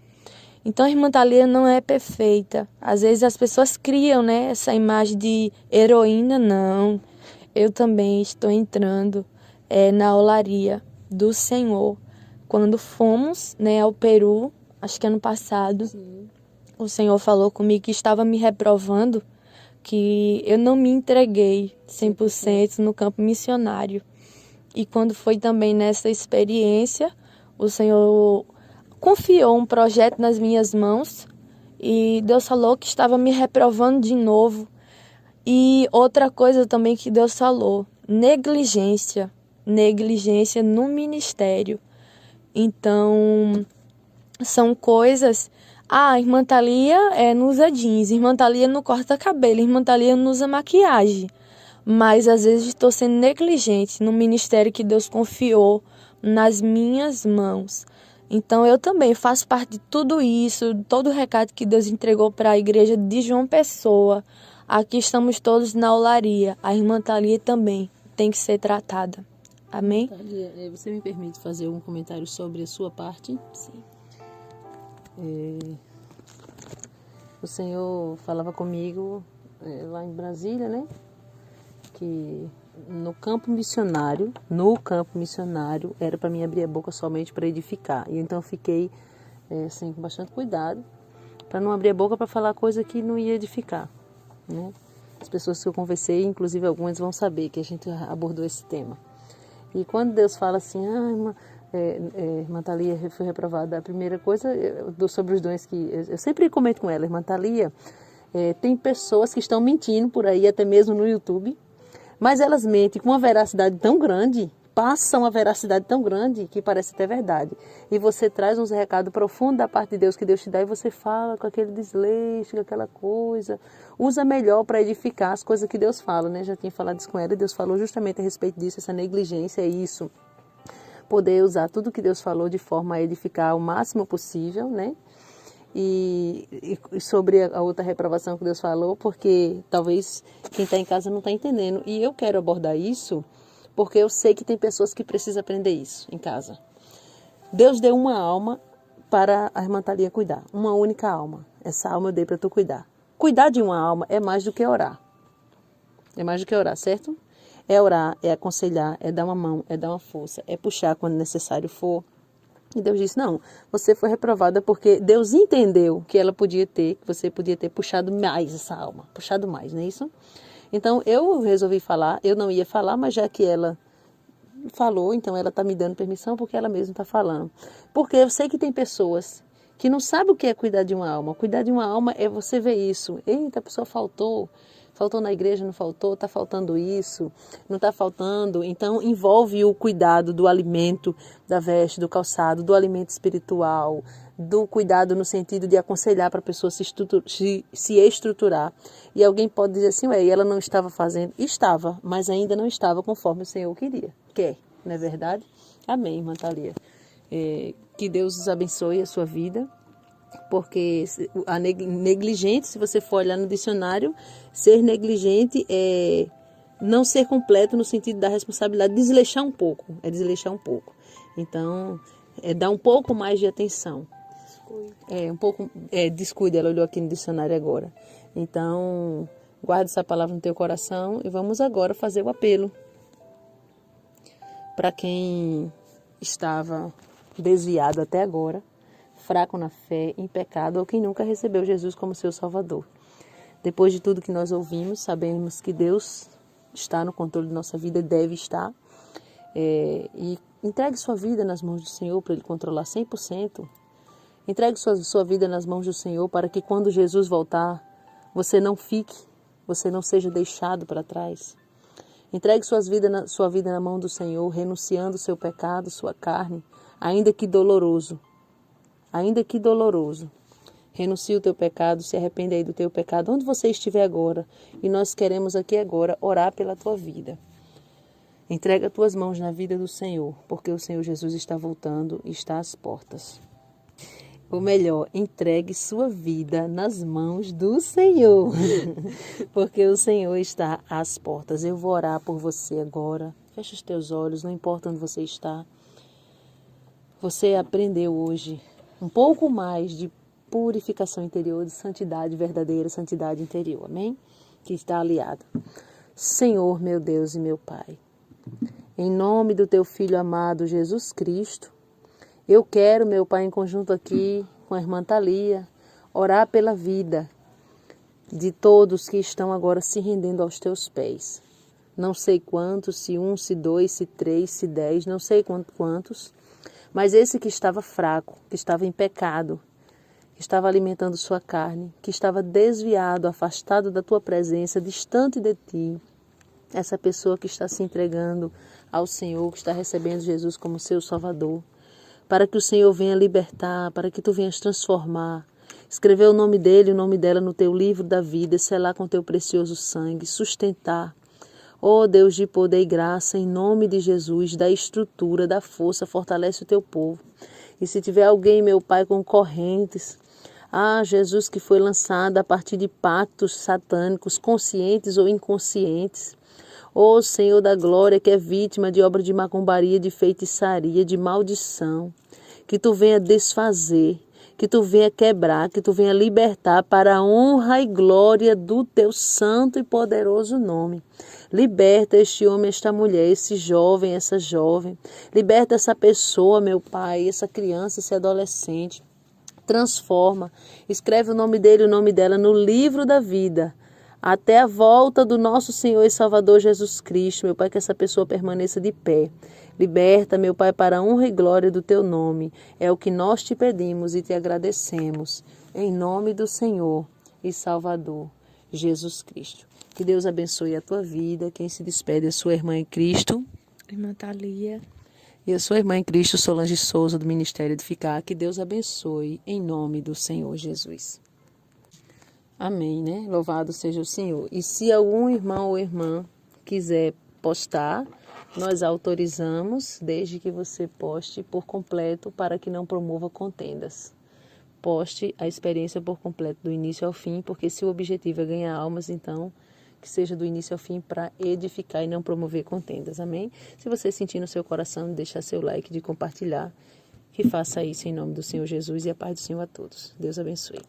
Então, a irmã Thalia não é perfeita. Às vezes as pessoas criam, né, essa imagem de heroína. Não, eu também estou entrando na olaria do Senhor. Quando fomos, né, ao Peru, acho que ano passado, sim, o Senhor falou comigo que estava me reprovando, que eu não me entreguei 100% no campo missionário. E quando foi também nessa experiência, o Senhor confiou um projeto nas minhas mãos e Deus falou que estava me reprovando de novo. E outra coisa também que Deus falou, negligência no ministério. Então, são coisas... a irmã Thalia não usa jeans, a irmã Thalia não corta cabelo, a irmã Thalia não usa maquiagem. Mas às vezes estou sendo negligente no ministério que Deus confiou nas minhas mãos. Então eu também faço parte de tudo isso, todo o recado que Deus entregou para a igreja de João Pessoa. Aqui estamos todos na olaria. A irmã Thalia também tem que ser tratada. Amém? Thalia, você me permite fazer um comentário sobre a sua parte? Sim. O Senhor falava comigo lá em Brasília, né? Que no campo missionário era para mim abrir a boca somente para edificar. E então eu fiquei assim, com bastante cuidado para não abrir a boca para falar coisa que não ia edificar, né? As pessoas que eu conversei, inclusive algumas, vão saber que a gente abordou esse tema. E quando Deus fala assim, irmã Thalia foi reprovada, a primeira coisa sobre os dons que eu sempre comento com ela, irmã Thalia, tem pessoas que estão mentindo por aí, até mesmo no YouTube, mas elas mentem com uma veracidade tão grande, passam a veracidade tão grande que parece até verdade. E você traz uns recados profundos da parte de Deus que Deus te dá e você fala com aquele desleixo, com aquela coisa. Usa melhor para edificar as coisas que Deus fala, né? Já tinha falado isso com ela e Deus falou justamente a respeito disso, essa negligência, é isso. Poder usar tudo que Deus falou de forma a edificar o máximo possível, né? E sobre a outra reprovação que Deus falou, porque talvez quem está em casa não está entendendo. E eu quero abordar isso porque eu sei que tem pessoas que precisam aprender isso em casa. Deus deu uma alma para a irmã Thalia cuidar, uma única alma. Essa alma eu dei para tu cuidar. Cuidar de uma alma é mais do que orar. É mais do que orar, certo? É orar, é aconselhar, é dar uma mão, é dar uma força, é puxar quando necessário for. E Deus disse, não, você foi reprovada porque Deus entendeu que que você podia ter puxado mais essa alma, puxado mais, não é isso? Então eu resolvi falar, eu não ia falar, mas já que ela falou, então ela está me dando permissão porque ela mesma está falando. Porque eu sei que tem pessoas que não sabem o que é cuidar de uma alma. Cuidar de uma alma é você ver isso. Eita, a pessoa faltou na igreja, não faltou, está faltando isso, não está faltando. Então envolve o cuidado do alimento, da veste, do calçado, do alimento espiritual, do cuidado no sentido de aconselhar para a pessoa se estruturar. E alguém pode dizer assim, ela não estava fazendo. Estava, mas ainda não estava conforme o Senhor queria. Quer, não é verdade? Amém, irmã Thalia. Que Deus os abençoe a sua vida. Porque a negligente, se você for olhar no dicionário, ser negligente é não ser completo no sentido da responsabilidade, desleixar um pouco, Então, dar um pouco mais de atenção. Descuida, ela olhou aqui no dicionário agora. Então, guarda essa palavra no teu coração e vamos agora fazer o apelo. Para quem estava desviado até agora, fraco na fé, em pecado, ou quem nunca recebeu Jesus como seu Salvador. Depois de tudo que nós ouvimos, sabemos que Deus está no controle de nossa vida, deve estar. E entregue sua vida nas mãos do Senhor para Ele controlar 100%. Entregue sua vida nas mãos do Senhor para que quando Jesus voltar, você não seja deixado para trás. Entregue sua vida na mão do Senhor, renunciando o seu pecado, sua carne, ainda que doloroso. Renuncie o teu pecado, se arrependa aí do teu pecado, onde você estiver agora. E nós queremos aqui agora orar pela tua vida. Entrega as tuas mãos na vida do Senhor, porque o Senhor Jesus está voltando e está às portas. Ou melhor, entregue sua vida nas mãos do Senhor, porque o Senhor está às portas. Eu vou orar por você agora. Fecha os teus olhos, não importa onde você está. Você aprendeu hoje um pouco mais de purificação interior, de santidade verdadeira, santidade interior, amém? Que está aliado. Senhor, meu Deus e meu Pai, em nome do teu Filho amado Jesus Cristo, eu quero, meu Pai, em conjunto aqui com a irmã Thalia, orar pela vida de todos que estão agora se rendendo aos teus pés. Não sei quantos, se 1, se 2, se 3, se 10, não sei quantos, mas esse que estava fraco, que estava em pecado, que estava alimentando sua carne, que estava desviado, afastado da tua presença, distante de ti, essa pessoa que está se entregando ao Senhor, que está recebendo Jesus como seu Salvador, para que o Senhor venha libertar, para que tu venhas transformar, escrever o nome dele e o nome dela no teu livro da vida, selar com teu precioso sangue, sustentar. Ó Deus de poder e graça, em nome de Jesus, da estrutura, da força, fortalece o teu povo. E se tiver alguém, meu Pai, com correntes, Jesus, que foi lançado a partir de pactos satânicos, conscientes ou inconscientes, ó Senhor da glória, que é vítima de obra de macumbaria, de feitiçaria, de maldição, que tu venha desfazer, que tu venha quebrar, que tu venha libertar para a honra e glória do teu santo e poderoso nome. Liberta este homem, esta mulher, esse jovem, essa jovem. Liberta essa pessoa, meu Pai, essa criança, esse adolescente. Transforma, escreve o nome dele e o nome dela no livro da vida, até a volta do nosso Senhor e Salvador Jesus Cristo, meu Pai, que essa pessoa permaneça de pé. Liberta, meu Pai, para a honra e glória do teu nome. É o que nós te pedimos e te agradecemos. Em nome do Senhor e Salvador Jesus Cristo. Que Deus abençoe a tua vida. Quem se despede é a sua irmã em Cristo, Irmã Thalia. e a sua irmã em Cristo, Solange Souza, do Ministério Edificar. Que Deus abençoe em nome do Senhor Jesus. Amém, né? Louvado seja o Senhor. E se algum irmão ou irmã quiser postar, nós autorizamos, desde que você poste por completo para que não promova contendas. Poste a experiência por completo, do início ao fim, porque se o objetivo é ganhar almas, então que seja do início ao fim para edificar e não promover contendas. Amém? Se você sentir no seu coração, deixar seu like, de compartilhar, que faça isso em nome do Senhor Jesus e a paz do Senhor a todos. Deus abençoe.